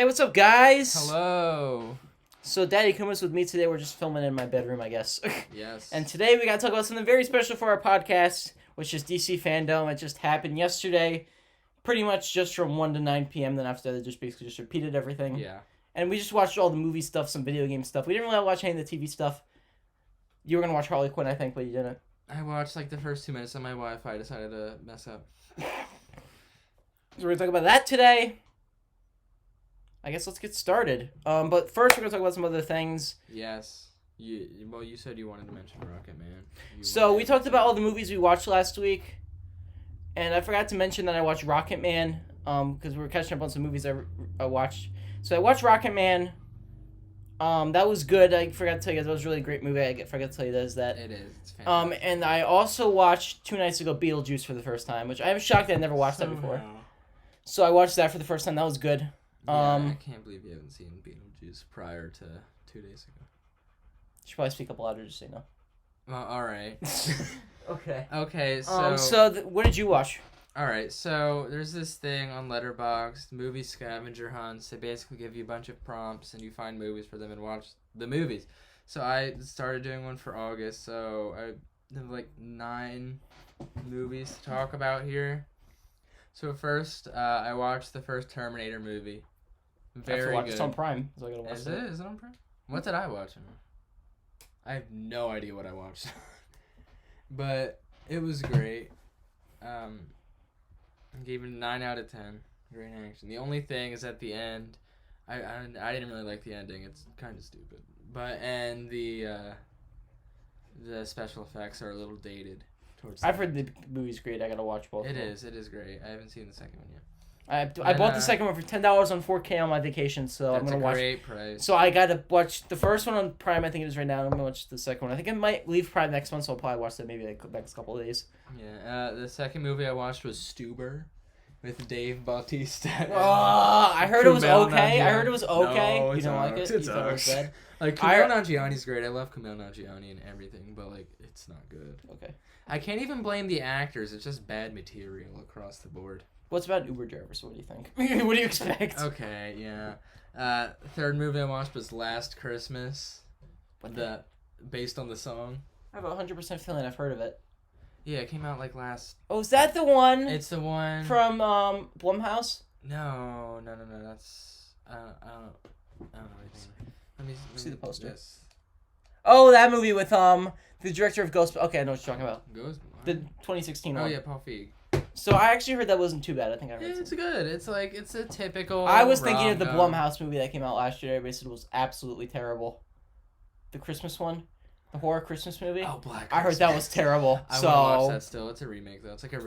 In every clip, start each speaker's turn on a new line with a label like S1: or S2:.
S1: Hey, what's up, guys?
S2: Hello.
S1: So, Daddykuma's with me today. We're just filming in my bedroom, I guess.
S2: Yes.
S1: And today we gotta talk about something very special for our podcast, which is DC Fandome. It just happened yesterday, pretty much just from 1 to 9 p.m. Then after that, they just basically just repeated everything.
S2: Yeah.
S1: And we just watched all the movie stuff, some video game stuff. We didn't really watch any of the TV stuff. You were gonna watch Harley Quinn, I think, but you didn't.
S2: I watched like the first 2 minutes and my Wi-Fi decided to mess up.
S1: So we're gonna talk about that today. I guess let's get started. But first we're gonna talk about some other things.
S2: Yes. You said you wanted to mention Rocket Man.
S1: So we talked about all the movies we watched last week, and I forgot to mention that I watched Rocket Man. Because we were catching up on some movies I watched. So I watched Rocket Man. That was good. I forgot to tell you guys that was a really great movie. I forgot to tell you guys that.
S2: It is. It's fantastic.
S1: And I also watched 2 nights ago Beetlejuice for the first time, which I'm shocked I never watched that before. So I watched that for the first time. That was good.
S2: I can't believe you haven't seen Beetlejuice prior to 2 days ago.
S1: You should probably speak up louder just so you know.
S2: Well, all right.
S1: Okay.
S2: Okay, so...
S1: what did you watch?
S2: All right, so there's this thing on Letterboxd, movie scavenger hunts. They basically give you a bunch of prompts and you find movies for them and watch the movies. So I started doing one for August, so I have like 9 movies to talk about here. So first, I watched the first Terminator movie. Very good.
S1: It's on Prime. So I gotta watch
S2: Is it? Is it on Prime? What did I watch? I have no idea what I watched. But it was great. I gave it a 9 out of 10. Great action. The only thing is at the end, I didn't really like the ending. It's kind of stupid. And the special effects are a little dated. I've
S1: heard the movie's great. I gotta watch both.
S2: It is great. I haven't seen the second one yet.
S1: I bought the second one for $10 on 4K on my vacation, so I'm gonna watch.
S2: That's a great price.
S1: So I gotta watch the first one on Prime. I think it is right now. I'm gonna watch the second one. I think I might leave Prime next month, so I'll probably watch that maybe like the next couple of days.
S2: Yeah. The second movie I watched was Stuber, with Dave Bautista.
S1: I heard it was okay. I heard it was okay.
S2: No,
S1: you don't like it?
S2: It's
S1: you thought it was bad?
S2: Like Kumail Nanjiani's great. I love Kumail Nanjiani and everything, but like it's not good.
S1: Okay.
S2: I can't even blame the actors. It's just bad material across the board.
S1: What's about Uber drivers? What do you think? What do you expect?
S2: Okay, yeah. Third movie I watched was Last Christmas. Based on the song. I
S1: have a 100% feeling I've heard of it.
S2: Yeah, it came out like last.
S1: Oh, is that the one?
S2: It's the one
S1: from Blumhouse.
S2: No. That's I don't know anything. Let me
S1: see the poster.
S2: Yes.
S1: Oh, that movie with the director of Ghost. Okay, I know what you're talking about. The 2016 one.
S2: Oh yeah, Paul Feig.
S1: So I actually heard that wasn't too bad. I think I heard.
S2: It's good. It's like it's a typical.
S1: I was thinking of the Blumhouse movie that came out last year. Everybody said it was absolutely terrible. The Christmas one, the horror Christmas movie.
S2: Oh, Black Christmas.
S1: I heard that was terrible.
S2: I want to watch that still. It's a remake though. It's like a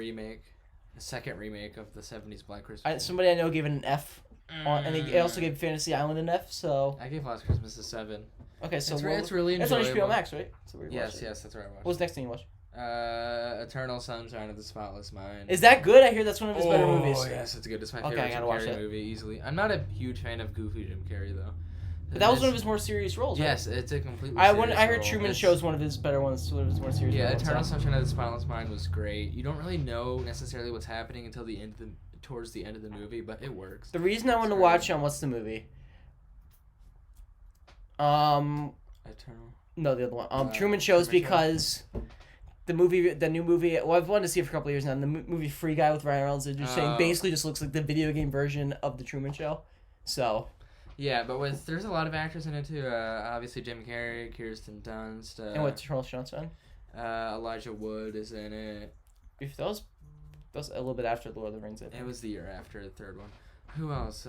S2: second remake of the 70s Black Christmas.
S1: Somebody I know gave it an F, and he also gave Fantasy Island an F. So
S2: I gave Last Christmas a 7.
S1: Okay, so
S2: it's really enjoyable.
S1: It's on HBO Max, right? So
S2: yes, that's where I watched.
S1: What was the next thing you watched?
S2: Eternal Sunshine of the Spotless Mind.
S1: Is that good? I hear that's one of his better movies.
S2: Oh yes, it's good. It's my favorite Jim Carrey movie easily. I'm not a huge fan of goofy Jim Carrey though.
S1: But that was one of his more serious roles.
S2: Yes,
S1: right?
S2: It's a completely.
S1: I heard Truman Show's one of his better ones. One of his more serious.
S2: Yeah, Eternal Sunshine of the Spotless Mind was great. You don't really know necessarily what's happening until towards the end of the movie, but it works.
S1: The reason I want to watch what's the movie?
S2: Eternal.
S1: No, the other one. Truman Show's because. The new movie. Well, I've wanted to see it for a couple of years now. The movie Free Guy with Ryan Reynolds. They're just saying basically just looks like the video game version of the Truman Show. So.
S2: Yeah, but there's a lot of actors in it too. Obviously Jim Carrey, Kirsten Dunst.
S1: And what's Eternal Sunshine?
S2: Elijah Wood is in it.
S1: If that was a little bit after The Lord of the Rings. I think.
S2: It was the year after the third one. Who else?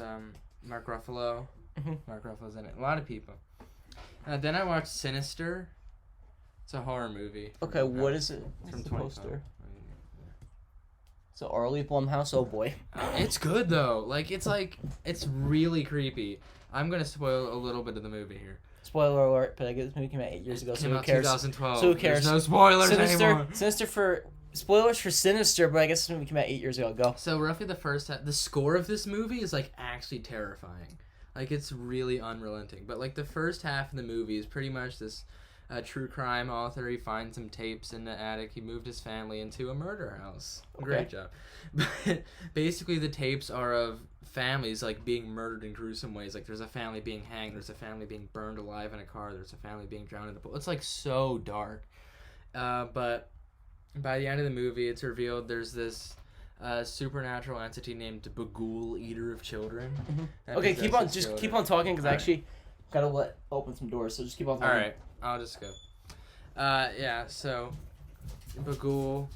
S2: Mark Ruffalo.
S1: Mm-hmm.
S2: Mark Ruffalo's in it. A lot of people. Then I watched Sinister. It's a horror movie.
S1: Okay, what is it? What's the poster? So Arlie Blumhouse, oh boy.
S2: It's good though. It's really creepy. I'm gonna spoil a little bit of the movie here.
S1: Spoiler alert! But I guess this movie came out 8 years ago, so who cares?
S2: 2012.
S1: So who cares?
S2: There's no spoilers anymore.
S1: Sinister for spoilers for Sinister, but I guess this movie came out 8 years ago. Go.
S2: So roughly the score of this movie is like actually terrifying. Like it's really unrelenting. But like the first half of the movie is pretty much this a true crime author. He finds some tapes in the attic. He moved his family into a murder house.
S1: Okay.
S2: Great job. But basically, the tapes are of families like being murdered in gruesome ways. Like there's a family being hanged. There's a family being burned alive in a car. There's a family being drowned in a pool. It's like so dark. But by the end of the movie, it's revealed there's this supernatural entity named Bagul, Eater of Children.
S1: Mm-hmm. Okay, keep on talking because I actually gotta open some doors. So just keep on talking.
S2: All right, I'll just go. Yeah. So Bagul,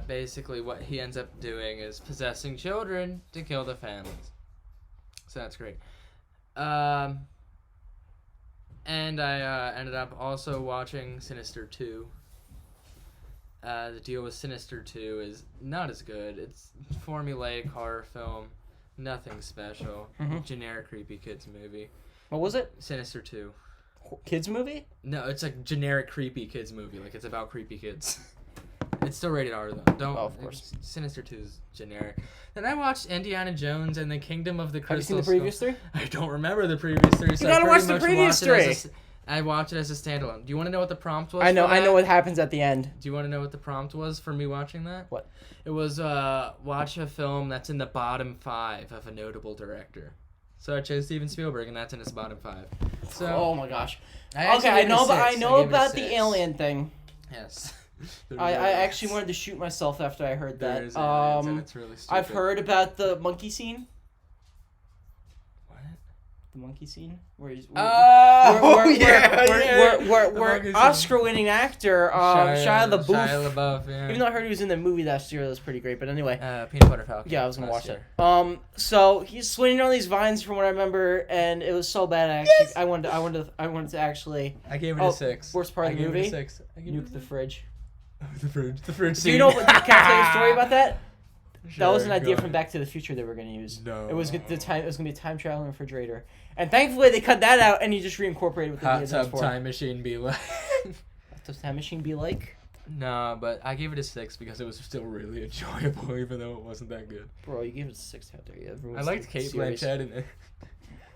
S2: basically, what he ends up doing is possessing children to kill the families. So that's great. And I ended up also watching Sinister 2. The deal with Sinister 2 is not as good. It's formulaic horror film, nothing special.
S1: Mm-hmm.
S2: Generic creepy kids movie.
S1: What was it?
S2: Sinister 2.
S1: Kids movie?
S2: No, it's a generic creepy kids movie. Like, it's about creepy kids. It's still rated R, though.
S1: Oh, of course.
S2: Sinister 2 is generic. Then I watched Indiana Jones and the Kingdom of the Crystal
S1: Have you seen the previous three?
S2: I don't remember the previous three. So
S1: you gotta watch the previous three!
S2: I watched it as a standalone. Do you want to know what the prompt was?
S1: I know what happens at the end.
S2: Do you want to know what the prompt was for me watching that?
S1: What?
S2: It was watch a film that's in the bottom 5 of a notable director. So I chose Steven Spielberg, and that's in his bottom 5. So
S1: oh my gosh.
S2: I
S1: know about the alien thing.
S2: Yes.
S1: I actually wanted to shoot myself after I heard that.
S2: There's aliens, and it's really stupid.
S1: I've heard about the monkey scene. The monkey scene where he's where Oscar-winning actor Shia LaBeouf.
S2: Yeah.
S1: Even though I heard he was in the movie last year, that was pretty great. But anyway,
S2: Peanut Butter Falcon.
S1: Yeah, I was gonna watch it. So he's swinging on these vines from what I remember, and it was so bad. I wanted to actually.
S2: I gave it a 6.
S1: Worst part of the movie.
S2: Nuke
S1: the fridge.
S2: The fridge.
S1: Do you know? Can I tell you a story about that? Sure, that was an idea from Back to the Future they were going to use.
S2: No.
S1: It was going to be a time traveling refrigerator. And thankfully they cut that out and you just reincorporated what they did
S2: Hot tub time machine be like.
S1: Hot tub time machine be like?
S2: Nah, but I gave it a 6 because it was still really enjoyable even though it wasn't that good.
S1: Bro, you gave it a 6 out there.
S2: I liked Kate Blanchett in it.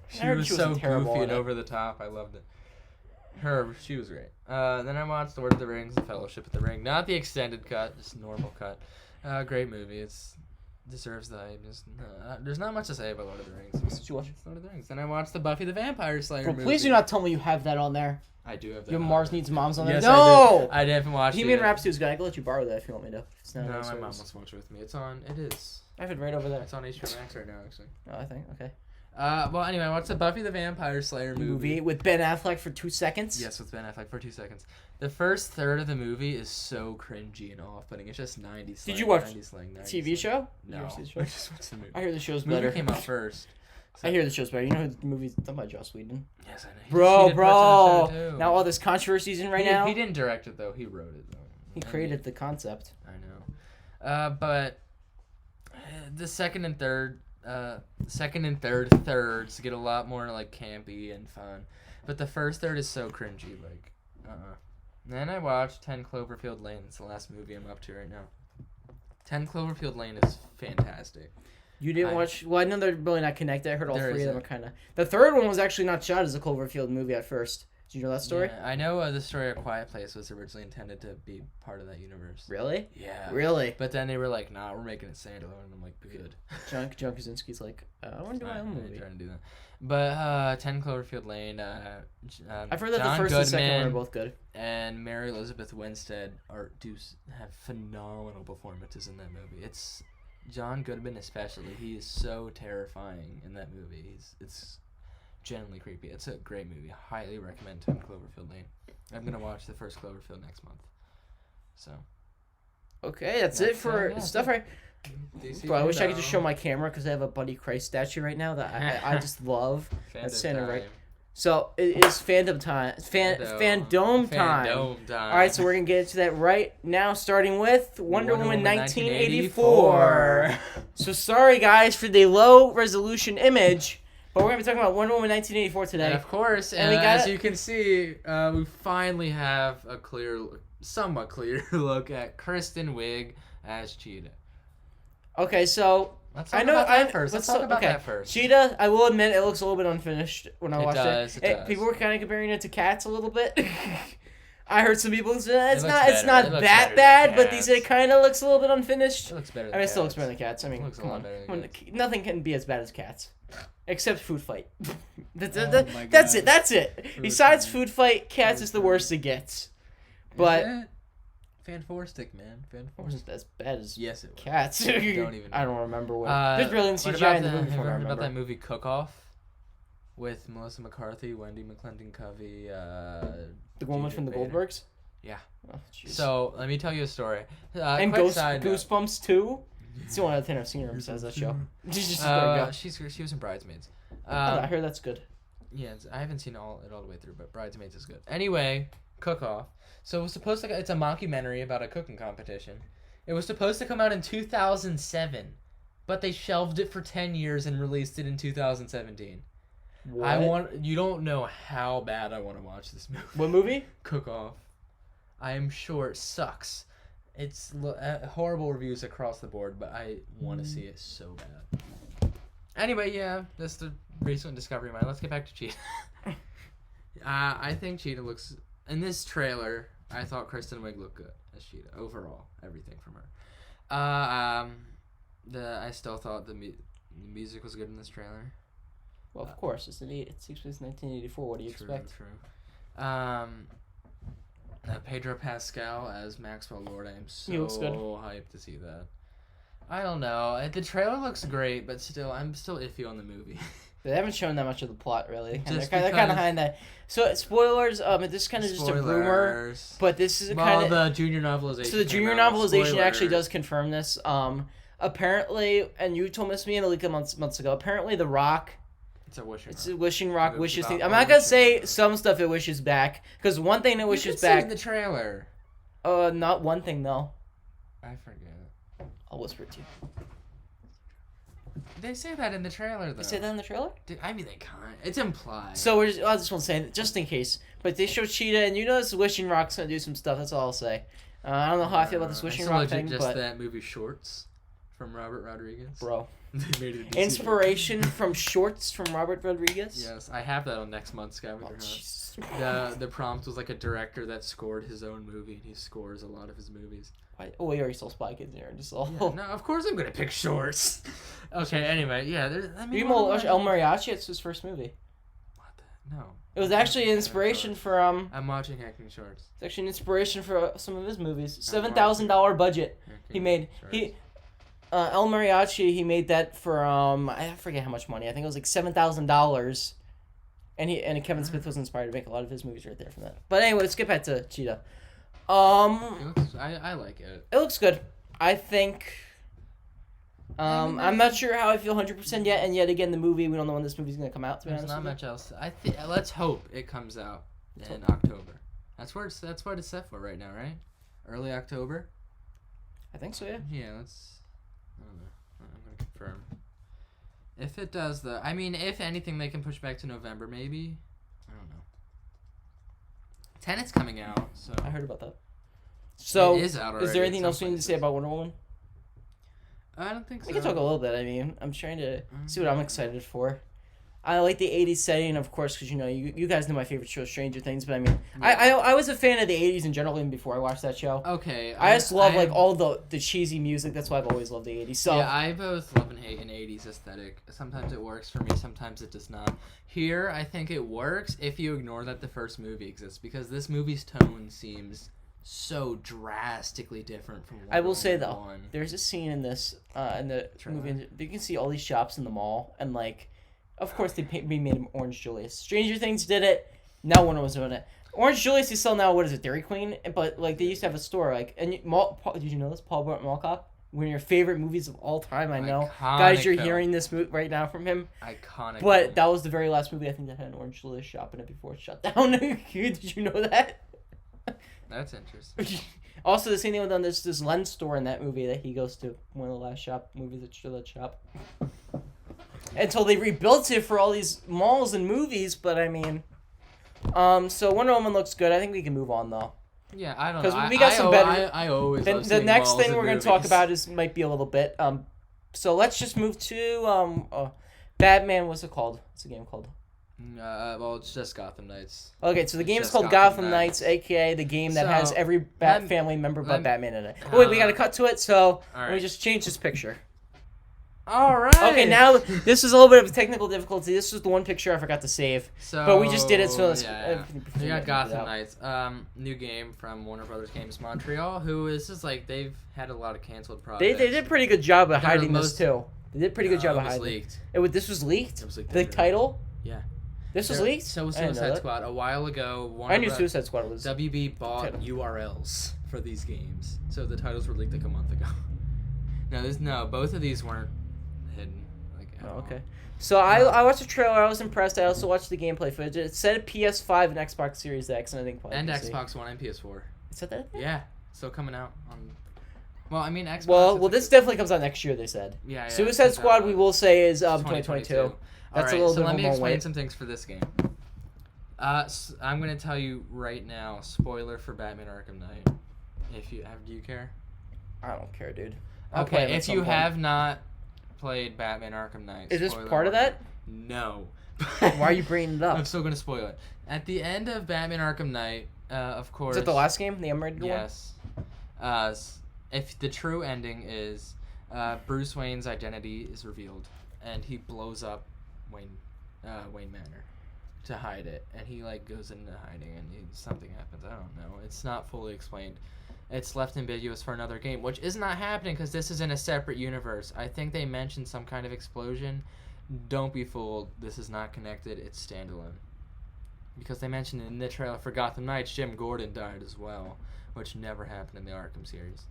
S2: She was so goofy and over the top. I loved it. She was great. Then I watched Lord of the Rings, The Fellowship of the Ring. Not the extended cut, just normal cut. Great movie. It's deserves the hype. There's not much to say about Lord of the Rings.
S1: What did you watch?
S2: Lord of the Rings. Then I watched the Buffy the Vampire Slayer movie.
S1: Please do not tell me you have that on there.
S2: I do have that.
S1: Your Mars Needs Moms on there?
S2: Yes,
S1: no!
S2: I haven't watched it.
S1: Bohemian Rhapsody is good. I can let you borrow that if you want me to. It's not
S2: no, my mom wants to watch it with me. It is.
S1: I have it right over there.
S2: It's on HBO Max right now, actually.
S1: Oh, I think. Okay.
S2: Well, anyway, I watched the Buffy the Vampire Slayer movie.
S1: With Ben Affleck for 2 seconds?
S2: Yes, with Ben Affleck for 2 seconds. The first third of the movie is so cringy and off-putting. It's just 90s slang.
S1: Did you watch
S2: the
S1: TV show?
S2: No. I just watched the movie.
S1: I hear the show's
S2: The movie
S1: better.
S2: came out first. So.
S1: I hear the show's better. You know who the movie's done by Joss Whedon?
S2: Yes, I know.
S1: Bro. Now all this controversy's in right now.
S2: He didn't direct it, though. He wrote it, though.
S1: He created the concept.
S2: I know. But the second and third thirds get a lot more like campy and fun, but the first third is so cringy. Like, Then I watched 10 Cloverfield Lane. It's the last movie I'm up to right now. 10 Cloverfield Lane is fantastic.
S1: You didn't watch? Well, I know they're really not connected. I heard all 3 of them are kind of. The third one was actually not shot as a Cloverfield movie at first. Did you know that story?
S2: Yeah, I know the story of Quiet Place was originally intended to be part of that universe.
S1: Really?
S2: Yeah.
S1: Really?
S2: But then they were like, nah, we're making it standalone. And I'm like, good.
S1: John Krasinski's like, I want to do my own movie.
S2: Trying to do that. But 10 Cloverfield Lane,
S1: I've heard that
S2: John
S1: the first
S2: Goodman
S1: and second one are both good.
S2: And Mary Elizabeth Winstead have phenomenal performances in that movie. It's John Goodman especially. He is so terrifying in that movie. It's genuinely creepy. It's a great movie. Highly recommend 10 Cloverfield Lane. I'm gonna watch the first Cloverfield next month. So.
S1: Okay, that's it for stuff. Right.
S2: DC
S1: Bro, I wish I could just show my camera because I have a Buddy Christ statue right now that I just love. That's standing right. So it is fandom time. Fandome time. All right, so we're gonna get into that right now, starting with Wonder Woman 1984. So sorry guys for the low resolution image. But we're going to be talking about Wonder Woman 1984 today.
S2: And of course, as you can see, we finally have a somewhat clear look at Kristen Wiig as Cheetah.
S1: Okay, so
S2: Let's talk about that first. Let's talk about that first.
S1: Cheetah, I will admit, it looks a little bit unfinished when I watched it.
S2: It does.
S1: People were kind of comparing it to Cats a little bit. I heard some people say it's not
S2: better
S1: that bad, but they said it kind of looks a little bit unfinished.
S2: It looks better.
S1: It still looks better than Cats. I mean,
S2: come on.
S1: Nothing can be as bad as Cats, except Food Fight. That's it. Besides Food Fight, Cats is the worst it gets. But
S2: Fan Four Stick, man. Fan Four
S1: wasn't as bad as
S2: yes, it was.
S1: Cats.
S2: Don't even.
S1: I don't remember what. There's really CGI in the movie.
S2: Have you heard about that movie Cook Off with Melissa McCarthy, Wendy McClendon-Covey,
S1: the woman from the Goldbergs?
S2: Yeah.
S1: Oh,
S2: so let me tell you a story.
S1: And Goosebumps 2. It's the one other thing I've seen her besides that show.
S2: She was in Bridesmaids.
S1: I heard that's good.
S2: Yeah, I haven't seen it all the way through, but Bridesmaids is good. Anyway, Cook Off. So it was supposed to. It's a mockumentary about a cooking competition. It was supposed to come out in 2007, but they shelved it for 10 years and released it in 2017. What? You don't know how bad I want to watch this movie.
S1: What movie?
S2: Cook Off. I am sure it sucks. It's horrible reviews across the board, but I want to see it so bad. Anyway, yeah, that's the recent discovery of mine. Let's get back to Cheetah. I think Cheetah looks... In this trailer, I thought Kristen Wiig looked good as Cheetah. Overall, everything from her. I still thought the music was good in this trailer.
S1: Well, of course, it takes place in 1984. What do you expect?
S2: True. Pedro Pascal as Maxwell Lord. I am so hyped to see that. I don't know. The trailer looks great, but still, I'm still iffy on the movie.
S1: They haven't shown that much of the plot, really. They're kind of behind that. So, spoilers, this is kind of just a rumor, but this is kind of...
S2: the junior novelization.
S1: So, the junior novelization actually does confirm this. Apparently, and you told this to me a couple months ago, apparently The Rock...
S2: It's a wishing
S1: rock wishes things. I'm not going to say some stuff it wishes back, because one thing it wishes back...
S2: You can see in the trailer.
S1: Not one thing, though.
S2: I forget.
S1: I'll whisper it to you.
S2: They say that in the trailer, though.
S1: They say that in the trailer?
S2: I mean, they can't. It's implied.
S1: So I just want to say, just in case. But they show Cheetah, and this Wishing Rock's going to do some stuff. That's all I'll say. I don't know how I feel about this Wishing Rock thing,
S2: just that movie Shorts from Robert Rodriguez.
S1: Bro.
S2: They made it
S1: Inspiration from Shorts from Robert Rodriguez?
S2: Yes, I have that on next month's scavenger hunt. The prompt was like a director that scored his own movie, and he scores a lot of his movies.
S1: Oh, you already saw Spy Kids there.
S2: No, of course I'm gonna pick Shorts. Okay, anyway, yeah.
S1: El Mariachi, it's his first movie.
S2: What the? No.
S1: It was actually an inspiration for
S2: I'm watching Hacking Shorts.
S1: It's actually an inspiration for some of his movies. $7,000 budget he made. El Mariachi, he made that for I forget how much money. I think it was like $7,000. And Kevin Smith was inspired to make a lot of his movies right there from that. But anyway, let's get back to Cheetah.
S2: I like it.
S1: It looks good. I think. I'm not sure how I feel 100% yet, and yet again, the movie, we don't know when this movie's gonna come out.
S2: There's not much else. Let's hope it comes out in October. That's what it's set for right now, right? Early October.
S1: I think so. Yeah.
S2: Yeah. I don't know. I'm gonna confirm. If it does, if anything, they can push back to November, maybe. I don't know. Tenet's coming out, so
S1: I heard about that. So
S2: it is out already.
S1: Is there anything else we need to say about Wonder Woman?
S2: I don't think so.
S1: We can talk a little bit. I'm trying to see what I'm excited for. I like the 80s setting, of course, because you guys know my favorite show, Stranger Things. But yeah. I was a fan of the 80s in general, even before I watched that show.
S2: Okay.
S1: I just love all the cheesy music. That's why I've always loved the 80s. So
S2: yeah, I both love and hate an 80s aesthetic. Sometimes it works for me, sometimes it does not. Here, I think it works if you ignore that the first movie exists, because this movie's tone seems so drastically different from
S1: I will say though, there's a scene in this in the movie. You can see all these shops in the mall, and of course they made him Orange Julius. Stranger Things did it. Now Wonder Woman's doing it. Orange Julius they sell now. What is it, Dairy Queen? But they used to have a store did you know this? Paul Blart Mall Cop. One of your favorite movies of all time. I know, guys, you're hearing this right now from him.
S2: Iconic.
S1: But that was the very last movie I think that had an Orange Julius shop in it before it shut down. Did you know that?
S2: That's interesting.
S1: Also, the same thing with this lens store in that movie that he goes to, one of the last movies that show that shop. Until they rebuilt it for all these malls and movies, but so Wonder Woman looks good. I think we can move on though.
S2: Yeah, I don't know.
S1: Because we got some better.
S2: I always love
S1: the next thing we're
S2: going
S1: to talk about might be a little bit. So let's just move to Batman. What's it called? What's the game called?
S2: Well, it's just Gotham Knights.
S1: Okay, so the
S2: It's
S1: game's
S2: just
S1: called
S2: Gotham
S1: Gotham Knights, aka the game that
S2: So,
S1: has every Bat
S2: lem-
S1: family member but
S2: lem-
S1: Batman in it. Oh, wait, we gotta cut to it, so let me
S2: right.
S1: just change this picture.
S2: All right.
S1: Okay, now this is a little bit of a technical difficulty. This was the one picture I forgot to save.
S2: So,
S1: But we just did it, so let's-
S2: we got Gotham Knights. New game from Warner Brothers Games Montreal, who is just like they've had a lot of canceled projects.
S1: They did a pretty good job of
S2: They're
S1: hiding
S2: the
S1: this too. They did a pretty good job of
S2: it was
S1: hiding.
S2: leaked.
S1: This was leaked.
S2: It was leaked.
S1: The title.
S2: Yeah.
S1: This was
S2: There-
S1: leaked.
S2: So was
S1: I didn't know
S2: Suicide
S1: that.
S2: Squad a while ago.
S1: I knew Suicide Squad was.
S2: WB bought
S1: title.
S2: URLs for these games, so the titles were leaked like a month ago. No, both of these weren't hidden. Like, at all.
S1: Okay. So I watched the trailer. I was impressed. I also watched the gameplay footage. It said PS5 and Xbox Series X, and I think probably
S2: And
S1: PC.
S2: Xbox One and PS4.
S1: It said that.
S2: Yeah, still coming out on. Well, I mean Xbox.
S1: Well, this definitely comes out next year. They said.
S2: Yeah.
S1: Suicide
S2: it's
S1: Squad,
S2: out,
S1: we will say, is
S2: 2022.
S1: 2022. That's
S2: Alright,
S1: a little
S2: so
S1: bit
S2: let
S1: of
S2: me
S1: a long
S2: explain
S1: wait.
S2: some things for this game. I'm gonna tell you right now. Spoiler for Batman Arkham Knight. If you have, do you care?
S1: I don't care, dude. I'll play
S2: Okay,
S1: them at
S2: if
S1: some
S2: you
S1: point.
S2: have not played Batman Arkham Knight,
S1: Is this
S2: spoiler
S1: part of
S2: warning.
S1: that?
S2: No.
S1: Why are you bringing it up?
S2: I'm still gonna spoil it. At the end of Batman Arkham Knight, of course.
S1: Is it the last game, the Emerald one?
S2: Yes. If the true ending is Bruce Wayne's identity is revealed, and he blows up Wayne Manor to hide it, and he like goes into hiding, and something happens. I don't know. It's not fully explained. It's left ambiguous for another game, which is not happening because this is in a separate universe. I think they mentioned some kind of explosion. Don't be fooled. This is not connected. It's standalone. Because they mentioned in the trailer for Gotham Knights, Jim Gordon died as well, which never happened in the Arkham series.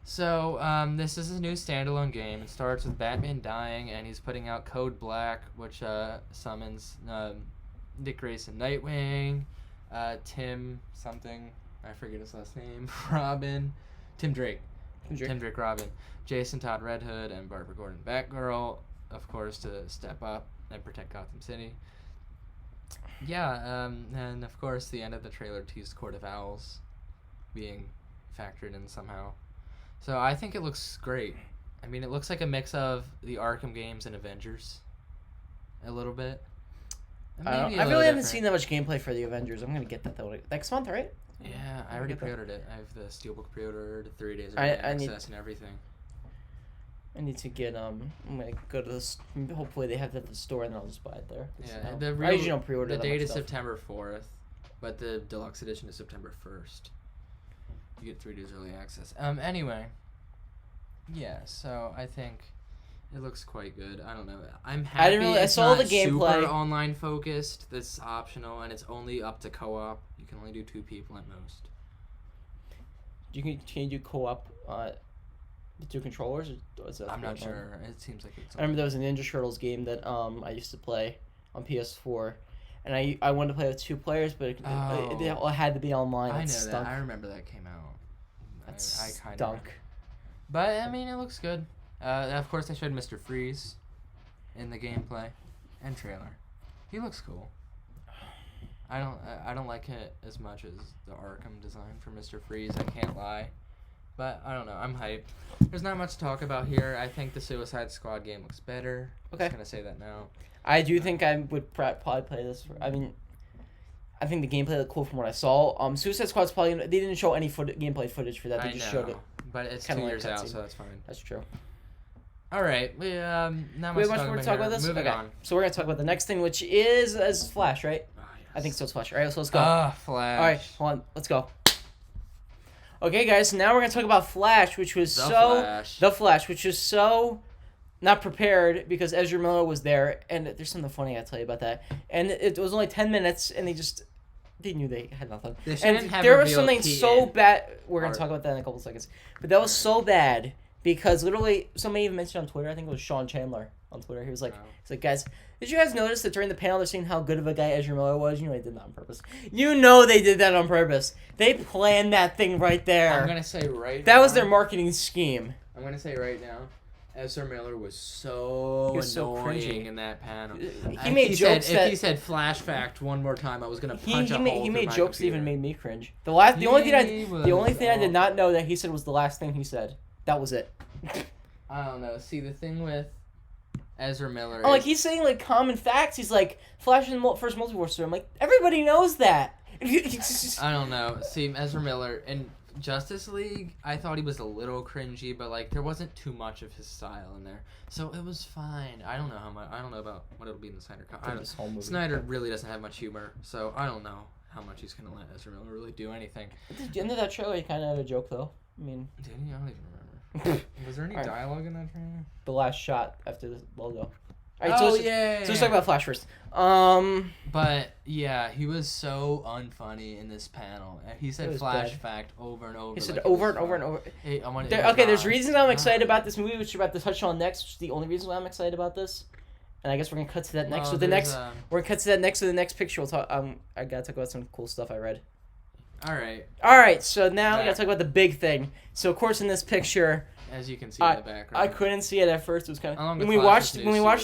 S2: So, this is a new standalone game. It starts with Batman dying, and he's putting out Code Black, which summons Dick Grayson Nightwing, Tim something, I forget his last name, Robin, Tim Drake Robin, Jason Todd Red Hood, and Barbara Gordon Batgirl, of course, to step up and protect Gotham City. Yeah, and of course the end of the trailer teased Court of Owls being factored in somehow. So I think it looks great. I mean, it looks like a mix of the Arkham games and Avengers. A little bit. And maybe a
S1: I
S2: little
S1: really haven't
S2: different.
S1: seen that much gameplay for the Avengers. I'm gonna get that though next month, right?
S2: Yeah, I already pre-ordered it. I have the Steelbook pre-ordered, 3 days of
S1: I
S2: access and everything.
S1: I need to get I'm gonna go to this. Hopefully they have that at the store, and then I'll just buy it there.
S2: Yeah,
S1: I usually don't pre-order.
S2: The
S1: that
S2: date
S1: much
S2: is
S1: stuff.
S2: September 4th, but the deluxe edition is September 1st. You get 3 days early access. Anyway. Yeah, so I think it looks quite good. I don't know. I'm happy.
S1: I didn't really. I
S2: it's
S1: saw
S2: not
S1: the gameplay.
S2: Super online focused. That's optional, and it's only up to co-op. You can only do 2 people at most.
S1: Can you do co-op with 2 controllers? Or is that
S2: I'm not
S1: one?
S2: sure. It seems like it's.
S1: I remember there was a Ninja Turtles game that I used to play on PS4, and I wanted to play with 2 players, but it all had to be online.
S2: I know
S1: stunk.
S2: that. I remember that came out.
S1: That
S2: I kind of.
S1: stunk.
S2: But I mean, it looks good. Of course, they showed Mr. Freeze in the gameplay and trailer. He looks cool. I don't like it as much as the Arkham design for Mr. Freeze. I can't lie, but I don't know. I'm hyped. There's not much to talk about here. I think the Suicide Squad game looks better.
S1: Okay.
S2: I'm just gonna say that now.
S1: I do think I would probably play this. I think the gameplay looked cool from what I saw. Suicide Squad's probably they didn't show any gameplay footage for that. They just showed it.
S2: But it's
S1: Kinda
S2: 2
S1: like
S2: years out,
S1: cutscene.
S2: so that's fine.
S1: That's true.
S2: All right, we not
S1: We
S2: much
S1: have much more to talk about this.
S2: Moving
S1: Okay.
S2: on.
S1: So we're gonna talk about the next thing, which is Flash, right?
S2: Oh, yes.
S1: I think so. It's Flash. All right, so let's go.
S2: Flash.
S1: All right, hold on. Let's go. Okay, guys. So now we're gonna talk about Flash, which was the Flash, which was so not prepared because Ezra Miller was there, and there's something funny I'll tell you about that. And it was only 10 minutes, and they knew they had nothing.
S2: They
S1: And
S2: shouldn't have
S1: there was
S2: revealed
S1: something
S2: Pete
S1: so
S2: in
S1: bad. We're gonna
S2: art.
S1: talk about that in a couple seconds. But that was so bad because literally somebody even mentioned on Twitter. I think it was Sean Chandler on Twitter. He was like,
S2: Wow.
S1: he's like, guys, did you guys notice that during the panel they're saying how good of a guy Ezra Miller was? You know they did that on purpose. You know they did that on purpose. They planned that thing right there.
S2: I'm gonna say right
S1: That
S2: now,
S1: was their marketing scheme.
S2: I'm gonna say right now, Ezra Miller was so
S1: He was so
S2: annoying
S1: cringy.
S2: in that panel.
S1: He made jokes
S2: if
S1: that
S2: he said flash fact one more time, I was gonna punch a hole
S1: he
S2: through
S1: made
S2: my
S1: jokes that
S2: computer.
S1: even made me cringe. The only thing I did
S2: awful.
S1: not know that he said was the last thing he said. That was it.
S2: I don't know. See, the thing with Ezra Miller.
S1: Oh, like he's saying like common facts. He's like Flash in the first multiverse story. I'm like, everybody knows that.
S2: I don't know. See, Ezra Miller in Justice League, I thought he was a little cringy, but like there wasn't too much of his style in there, so it was fine. I don't know how much. I don't know about what it'll be in the Snyder Cut. Snyder really doesn't have much humor, so I don't know how much he's gonna let Ezra Miller really do anything.
S1: At the end of that trailer, he kind of had a joke though. I mean,
S2: did he? I don't even remember. Was there any dialogue in that trailer?
S1: The last shot after the logo.
S2: All right, so
S1: let's talk about Flash first.
S2: But yeah, he was so unfunny in this panel. He said Flash
S1: bad.
S2: fact over and over.
S1: He said over and over and over.
S2: Hey,
S1: there's reasons I'm excited about this movie, which we're about to touch on next, which is the only reason why I'm excited about this. And I guess we're gonna cut to that next. We're gonna cut to that next. To the next picture, we'll talk. I gotta talk about some cool stuff I read.
S2: All
S1: right. So now we gotta talk about the big thing. So of course in this picture,
S2: as you can see in the background,
S1: I couldn't see it at first. It was kind of when we watched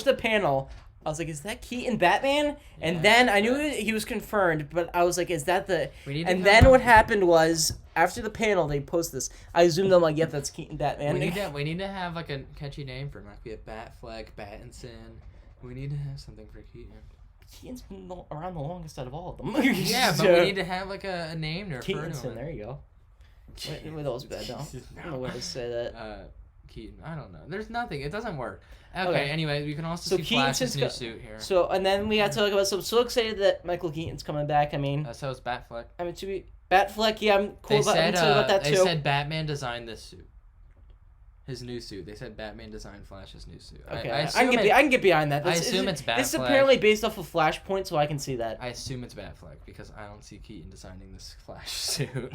S1: the panel. I was like, is that Keaton Batman? And then I knew he was confirmed, but I was like, is that the... And then what happened was, after the panel, they posted this. I zoomed them like, yep, that's Keaton Batman.
S2: We need to have like a catchy name for him. Like we have Batfleck, Battinson. We need to have something for Keaton.
S1: Keaton's been around the longest out of all of them.
S2: Yeah, but we need to have like a name to refer to him.
S1: Keatonson, there you go. Wait, that was bad, though. I don't know where to say that.
S2: Keaton, I don't know. There's nothing. It doesn't work. Okay. Anyway, you can also see
S1: Keaton's
S2: Flash's new suit here.
S1: So, and then we got to talk about. So I'm so excited that Michael Keaton's coming back. I mean,
S2: so is Batfleck.
S1: I mean, to be Batfleck, yeah, I'm cool about that too.
S2: They said Batman designed this suit. His new suit. They said Batman designed Flash's new suit.
S1: Okay, I can get behind that.
S2: I assume it's Batfleck.
S1: This is apparently based off of Flashpoint, so I can see that.
S2: I assume it's Batfleck because I don't see Keaton designing this Flash suit.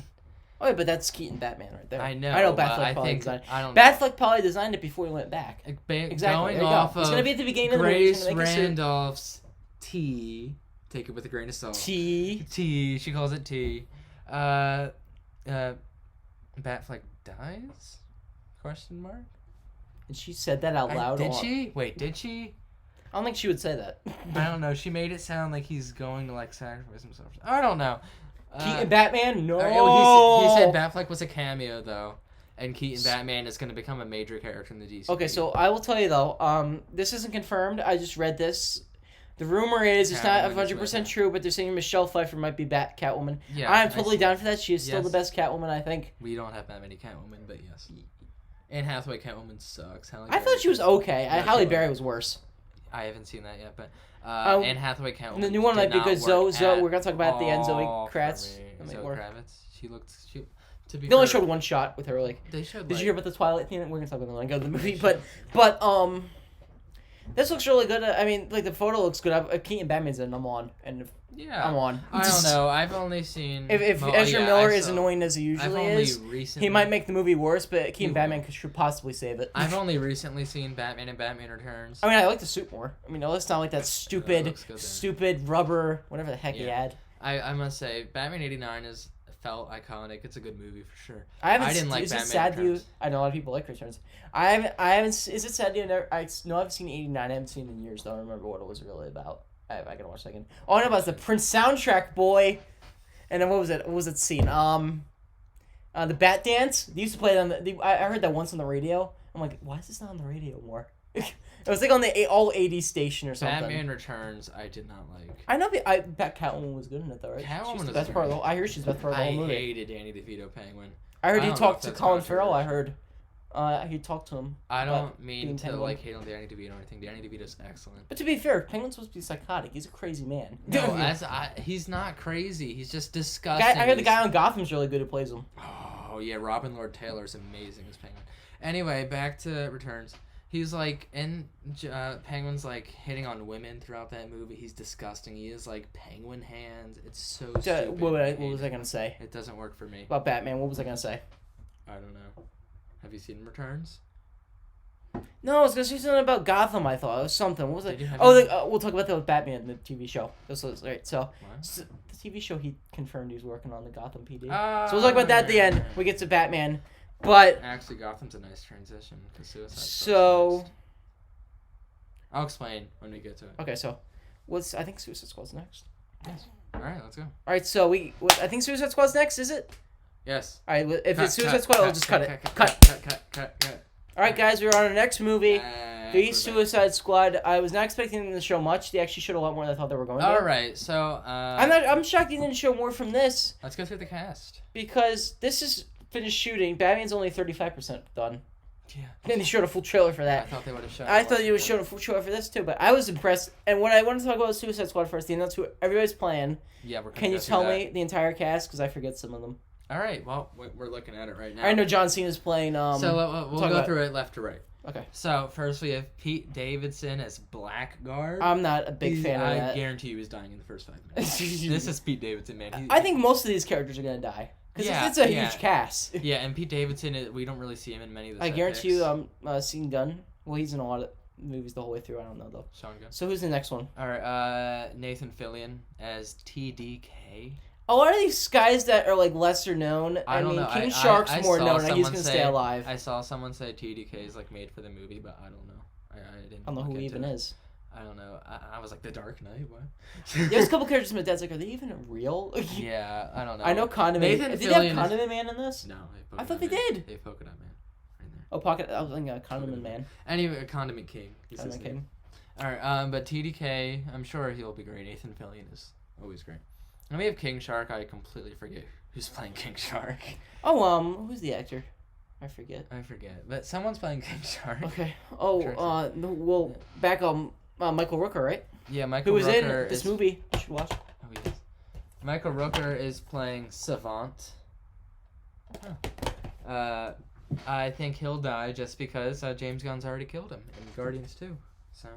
S1: Oh, yeah, but that's Keaton Batman right there.
S2: I know
S1: Batfleck probably designed it.
S2: I don't know.
S1: Batfleck probably designed it before he went back.
S2: Exactly. Going off of
S1: it's going to be at the beginning of the movie.
S2: Grace Randolph's tea. Take it with a grain of salt.
S1: Tea.
S2: She calls it tea. Batfleck dies? Question mark?
S1: And she said that out loud.
S2: Did she? Wait, did she?
S1: I don't think she would say that.
S2: I don't know. She made it sound like he's going to like sacrifice himself. I don't know.
S1: Keaton Batman? No.
S2: He said Batfleck was a cameo though, and Keaton Batman is going to become a major character in the DC.
S1: Okay, so I will tell you though, this isn't confirmed. I just read this. The rumor is it's not 100% true, but they're saying Michelle Pfeiffer might be Catwoman. Yeah, I'm totally down for that. She is still the best Catwoman, I think.
S2: We don't have that many Catwoman, but yes. Anne Hathaway Catwoman sucks.
S1: I thought she was okay. Halle Berry was worse.
S2: I haven't seen that yet, but Anne Hathaway Catwoman.
S1: The new one might be good. Zoe, we're gonna talk about at the end. Zoe Kravitz.
S2: Zoe Kravitz. She looked.
S1: They only showed one shot with her. Like,
S2: they showed.
S1: Did you hear about the Twilight thing? We're gonna talk about that when I go to the movie. But this looks really good. I mean, like the photo looks good. If Keaton Batman's in, I'm on. And I'm on.
S2: I don't know. I've only seen.
S1: If Ezra Miller is annoying as he usually is, he might make the movie worse. But Keaton Batman should possibly save it.
S2: I've only recently seen Batman and Batman Returns.
S1: I mean, I like the suit more. I mean, it's not like that stupid rubber, whatever the heck he had.
S2: I must say, Batman '89 felt iconic. It's a good movie for sure.
S1: I
S2: didn't like Batman.
S1: Is it sad
S2: Returns.
S1: I know a lot of people like Returns. I haven't. Is it sad you never? I know I've seen '89. I haven't seen it in years. Don't remember what it was really about. I gotta watch that again. All I know about is the Prince soundtrack, boy. And then what was it? What was it scene? The Bat Dance. They used to play it on I heard that once on the radio. I'm like, why is this not on the radio more? It was like on the all 80 station or something.
S2: Batman Returns, I did not like.
S1: I know. I bet Catwoman was good in it though, right?
S2: Catwoman was
S1: the best part of the. I hear she's the best part of the whole movie.
S2: I hated Danny DeVito Penguin.
S1: I heard he talked to Colin Farrell. I heard. He talked to him.
S2: I don't mean to like hate on Danny DeVito or anything. Danny DeVito's excellent.
S1: But to be fair, Penguin's supposed to be psychotic. He's a crazy man.
S2: No, he's not crazy. He's just disgusting.
S1: I heard the guy on Gotham's really good who plays him.
S2: Oh yeah, Robin Lord Taylor's amazing as Penguin. Anyway, back to Returns. He's like, Penguin's like hitting on women throughout that movie. He's disgusting. He has like penguin hands. It's so stupid.
S1: What was I gonna say?
S2: It doesn't work for me.
S1: About Batman, what was I gonna say?
S2: I don't know. Have you seen Returns?
S1: No, I was gonna say something about Gotham. I thought it was something. What was it? We'll talk about that with Batman, the TV show. This was right. So the TV show, he confirmed he's working on the Gotham PD. So we'll talk about that at the end. We get to Batman. But
S2: actually, Gotham's a nice transition because Suicide
S1: Squad's next.
S2: I'll explain when we get to it.
S1: Okay, so I think Suicide Squad's next.
S2: Yes. All right, let's go.
S1: All right, so I think Suicide Squad's next. Is it?
S2: Yes.
S1: All right, if it's Suicide Squad, I'll just cut it.
S2: Cut.
S1: All right, guys, we're on our next movie. The
S2: We're
S1: Suicide Squad. I was not expecting them to show much. They actually showed a lot more than I thought they were going to.
S2: All right, so
S1: I'm shocked they didn't show more from this
S2: let's go through the cast.
S1: because this is finished shooting. Batman's only 35% done.
S2: Yeah.
S1: And they showed a full trailer for
S2: I
S1: that.
S2: thought they would have shown.
S1: I thought you would show a full trailer for this too, but I was impressed. And what I want to talk about Suicide Squad first, they announced who everybody's playing.
S2: Yeah, we're.
S1: Can you tell me the entire cast? Because I forget some of them.
S2: All right. Well, we're looking at it right now.
S1: I know John Cena's playing.
S2: So we'll go through it left to right.
S1: Okay.
S2: So first we have Pete Davidson as Blackguard.
S1: I'm not a big fan of that.
S2: I guarantee you he's dying in the first 5 minutes. This is Pete Davidson, man.
S1: I think most of these characters are gonna die because it's a huge cast.
S2: Yeah, and Pete Davidson, we don't really see him in many of the.
S1: I guarantee you, Sean Gunn. Well, he's in a lot of movies the whole way through. I don't know though.
S2: Sean Gunn.
S1: So who's the next one?
S2: All right, Nathan Fillion as TDK.
S1: A lot of these guys that are like lesser known.
S2: I don't know.
S1: King Shark's more known, and he's gonna stay alive.
S2: I saw someone say TDK is like made for the movie, but I don't know. I didn't.
S1: I don't know who he even is.
S2: I don't know. I was like The Dark Knight. What?
S1: There's a couple characters in my dad's like, are they even real?
S2: Yeah, I don't know.
S1: I know Condiment.
S2: Nathan
S1: Did they have
S2: Fillion
S1: Condiment Man in this?
S2: No,
S1: I thought they did.
S2: They have Polka Dot Man. Right there.
S1: Oh, Pocket. I was thinking Condiment Man.
S2: Anyway, Condiment King.
S1: Condiment King.
S2: All right, but TDK, I'm sure he'll be great. Nathan Fillion is always great. And we have King Shark. I completely forget who's playing King Shark.
S1: Oh, who's the actor? I forget.
S2: But someone's playing King Shark.
S1: Okay. Oh, well, back on Michael Rooker, right?
S2: Yeah, Michael
S1: Who was
S2: Rooker
S1: in this movie? You should watch.
S2: Oh, he is. Michael Rooker is playing Savant. I think he'll die just because James Gunn's already killed him in Guardians 2. So,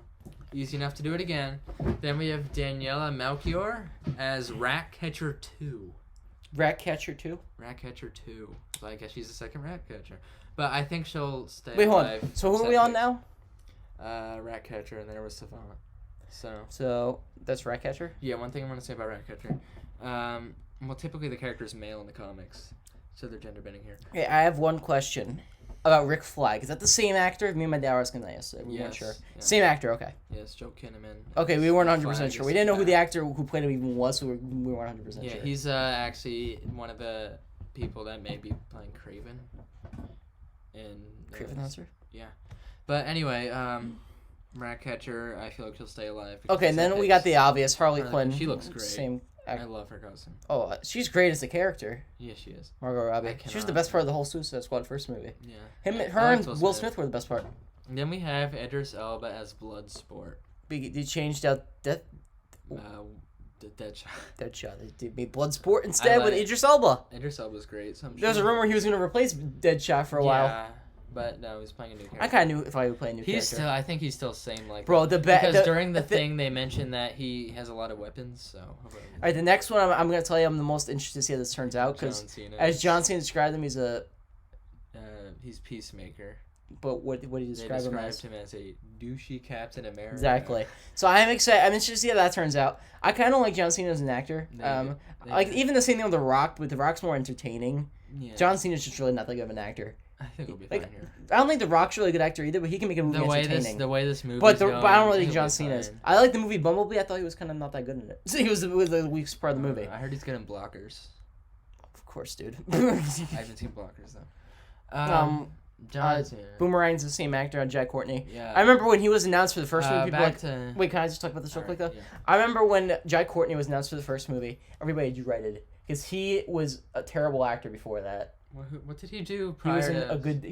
S2: easy enough to do it again. Then we have Daniela Melchior as Ratcatcher 2.
S1: Ratcatcher 2?
S2: Ratcatcher 2. So I guess she's the second Ratcatcher. But I think she'll stay
S1: Wait, hold
S2: alive.
S1: on. So who are we on now?
S2: Ratcatcher, and there was Savant.
S1: So that's Ratcatcher?
S2: Yeah, one thing I'm going to say about Ratcatcher. Well, typically the character is male in the comics. So they're gender bending here.
S1: Okay, I have one question about Rick Flag. Is that the same actor? Me and my dad were asking that yesterday. We weren't sure. Yeah. Same actor, okay.
S2: Yes, Joe Kinnaman.
S1: Okay, we weren't 100% sure. We didn't know who the actor who played him even was, so we weren't 100% sure.
S2: Yeah, he's actually one of the people that may be playing Kraven.
S1: Kraven Hunter?
S2: Yeah. But anyway, Ratcatcher, I feel like he'll stay alive.
S1: Okay, and then we got the obvious Harley Quinn.
S2: She looks great.
S1: Same.
S2: I love her costume.
S1: Oh, she's great as a character.
S2: Yeah, she is.
S1: Margot Robbie. She was the best part of the whole Suicide Squad first movie.
S2: Yeah.
S1: Her and Will Smith were the best part.
S2: And then we have Idris Elba as Bloodsport.
S1: They changed out Deadshot. Deadshot. They made Bloodsport instead with Idris Elba.
S2: Idris Elba's great. So
S1: there was a rumor he was going to replace Deadshot for a while.
S2: Yeah, but no, he's playing a new character.
S1: I kind of knew if I would play a new character.
S2: I think he's still same like.
S1: Bro,
S2: because during the thing they mentioned that he has a lot of weapons. So. All
S1: right, the next one I'm going to tell you I'm the most interested to see how this turns out because as John Cena described him,
S2: he's Peacemaker.
S1: But what did he describe him as?
S2: Him as a douchey Captain America.
S1: Exactly. So I'm excited. I'm interested to see how that turns out. I kind of like John Cena as an actor. Even the same thing with The Rock, but The Rock's more entertaining. Yeah. John Cena's just really not that good of an actor.
S2: I think he'll be fine here.
S1: I don't think The Rock's really a good actor either, but he can make a movie entertaining.
S2: The way this movie
S1: but I don't really think John Cena is. I like the movie Bumblebee. I thought he was kind of not that good in it. So he was the weakest part of the movie.
S2: I heard he's good in Blockers.
S1: Of course, dude.
S2: I haven't seen Blockers though. John Cena.
S1: Boomerang's the same actor on Jack Courtney.
S2: Yeah.
S1: I remember when he was announced for the first movie. People wait, can I just talk about this real quick though? Yeah. I remember when Jack Courtney was announced for the first movie. Everybody derided because he was a terrible actor before that.
S2: What did he do
S1: He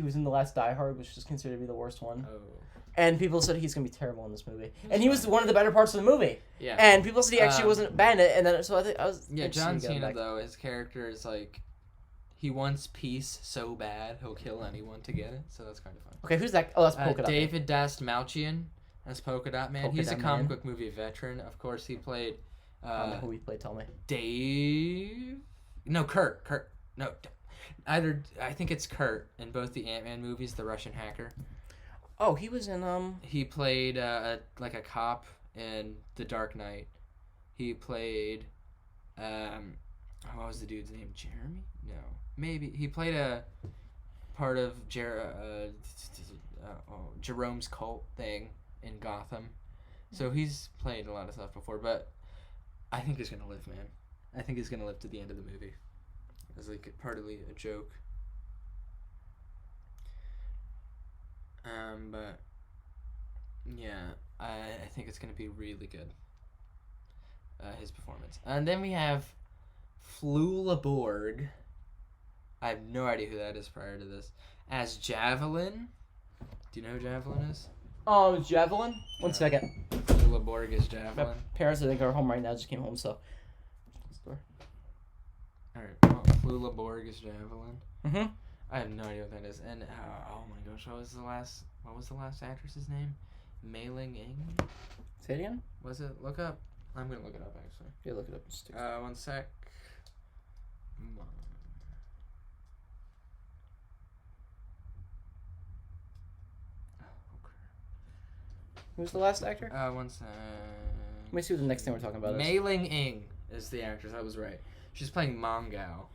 S1: was in the last Die Hard, which is considered to be the worst one.
S2: Oh.
S1: And people said he's gonna be terrible in this movie. And he was one of the better parts of the movie.
S2: Yeah.
S1: And people said he actually wasn't bad in it. And then so I think I was.
S2: Yeah, John Cena though, his character is like. He wants peace so bad he'll kill anyone to get it, so that's kind of fun.
S1: Okay, who's that? Oh, that's Polka Dot
S2: David Dastmalchian as Polka Dot Man. He's a comic book movie veteran. Of course, he played.
S1: I don't know who he played. Tell me.
S2: Dave. No, Kurt. No, I think it's Kurt in both the Ant-Man movies. The Russian hacker.
S1: Oh, he was in He
S2: played like a cop in The Dark Knight. He played. What was the dude's name? Jeremy? No. Maybe. He played a part of Jerome's cult thing in Gotham. So he's played a lot of stuff before, but I think he's going to live, man. I think he's going to live to the end of the movie. As like partly a joke. But yeah, I think it's gonna be really good. His performance, and then we have Flula Borg. I have no idea who that is prior to this. As Javelin. Do you know who Javelin is?
S1: Javelin? One second.
S2: Flula Borg is
S1: My
S2: Javelin.
S1: parents, I think, are home right now. Just came home, so.
S2: Alright, well, Flula Borg is Javelin.
S1: Mm-hmm.
S2: I have no idea what that is. And, oh my gosh, what was the last actress's name? Mei Ling Ing?
S1: Say it again?
S2: Was it? Look up. I'm gonna look it up, actually.
S1: Yeah, look it up.
S2: One sec.
S1: Who's the last actor?
S2: One sec.
S1: Let me see what the next thing we're talking about is.
S2: Mei Ling Ing is the actress. I was right. She's playing Mangao.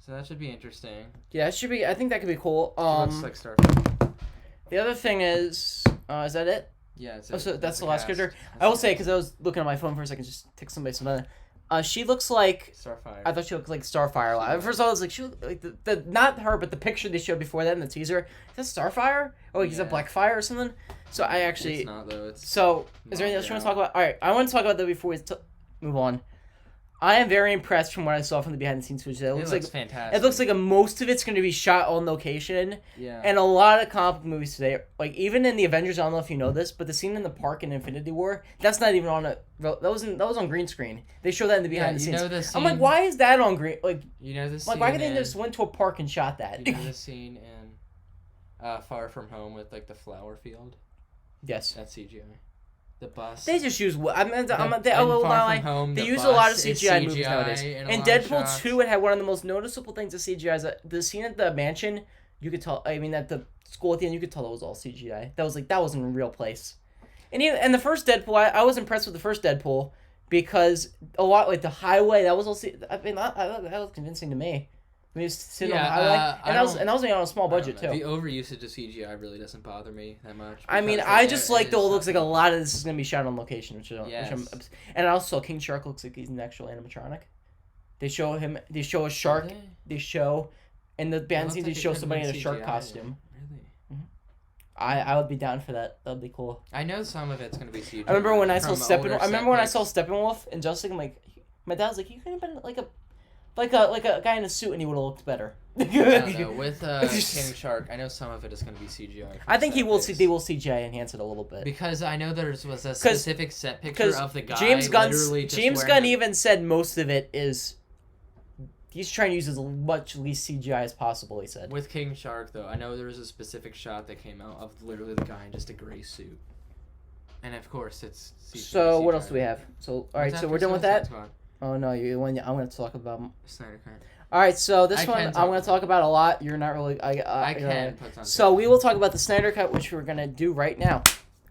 S2: So that should be interesting.
S1: Yeah, it should be. I think that could be cool.
S2: She looks like Starfire.
S1: The other thing is that it?
S2: Yeah, it's
S1: so that's the last character. I will say, because I was looking at my phone for a second, just text somebody some other. She looks like
S2: Starfire.
S1: I thought she looked like Starfire. At first, I was like, she looked like the not her, but the picture they showed before that in the teaser. Is that Starfire? Oh, like, is that Blackfire or something? So I actually.
S2: It's not though. It's
S1: so is there anything else you want to talk about? All right, I want to talk about that before we move on. I am very impressed from what I saw from the behind the scenes footage. It looks like
S2: fantastic.
S1: It looks like most of it's going to be shot on location.
S2: Yeah.
S1: And a lot of comic book movies today, like even in the Avengers, I don't know if you know this, but the scene in the park in Infinity War, that's not even on that was on green screen. They show that in the behind the scenes.
S2: Know the scene,
S1: I'm like, why is that on green? Like,
S2: you know the scene.
S1: Like, why could they just went to a park and shot that?
S2: You know the scene in Far From Home with like the flower field?
S1: Yes.
S2: That's CGI. The bus.
S1: They just use. They use a
S2: bus
S1: lot of CGI movies nowadays. In Deadpool
S2: shots.
S1: 2, it had one of the most noticeable things of CGI. Is that the scene at the mansion, you could tell. I mean, at the school at the end, you could tell it was all CGI. That wasn't a real place. And the first Deadpool, I was impressed with the first Deadpool because a lot like the highway that was all. I mean, that was convincing to me. When he was sitting on the highway, and that was on a small budget too.
S2: The overusage of CGI really doesn't bother me that much.
S1: I mean, I just like though it looks like a lot of this is gonna be shot on location, and also King Shark looks like he's an actual animatronic. They show a shark. They show in the band scene. They show somebody in a shark costume.
S2: Really?
S1: Mm-hmm. I would be down for that. That'd be cool.
S2: I know some of it's gonna be CGI.
S1: I remember when I saw Steppenwolf in Justice League. I'm like, my dad was like, you could have been like a guy in a suit, and he would have looked better.
S2: I don't know. With King Shark, I know some of it is going to be CGI.
S1: I think they will CGI enhance it a little bit.
S2: Because I know there was a specific set picture of the guy.
S1: James Gunn even said most of it is. He's trying to use as much least CGI as possible. He said.
S2: With King Shark, though, I know there was a specific shot that came out of literally the guy in just a gray suit, and of course it's.
S1: So what else do we have? So all right, so we're done with that.
S2: Squad?
S1: Oh no, I'm going to talk about
S2: Snyder Cut.
S1: All right, so this one I'm going to talk about a lot. You're not really.
S2: I can.
S1: So we will talk about the Snyder Cut, which we're going to do right now.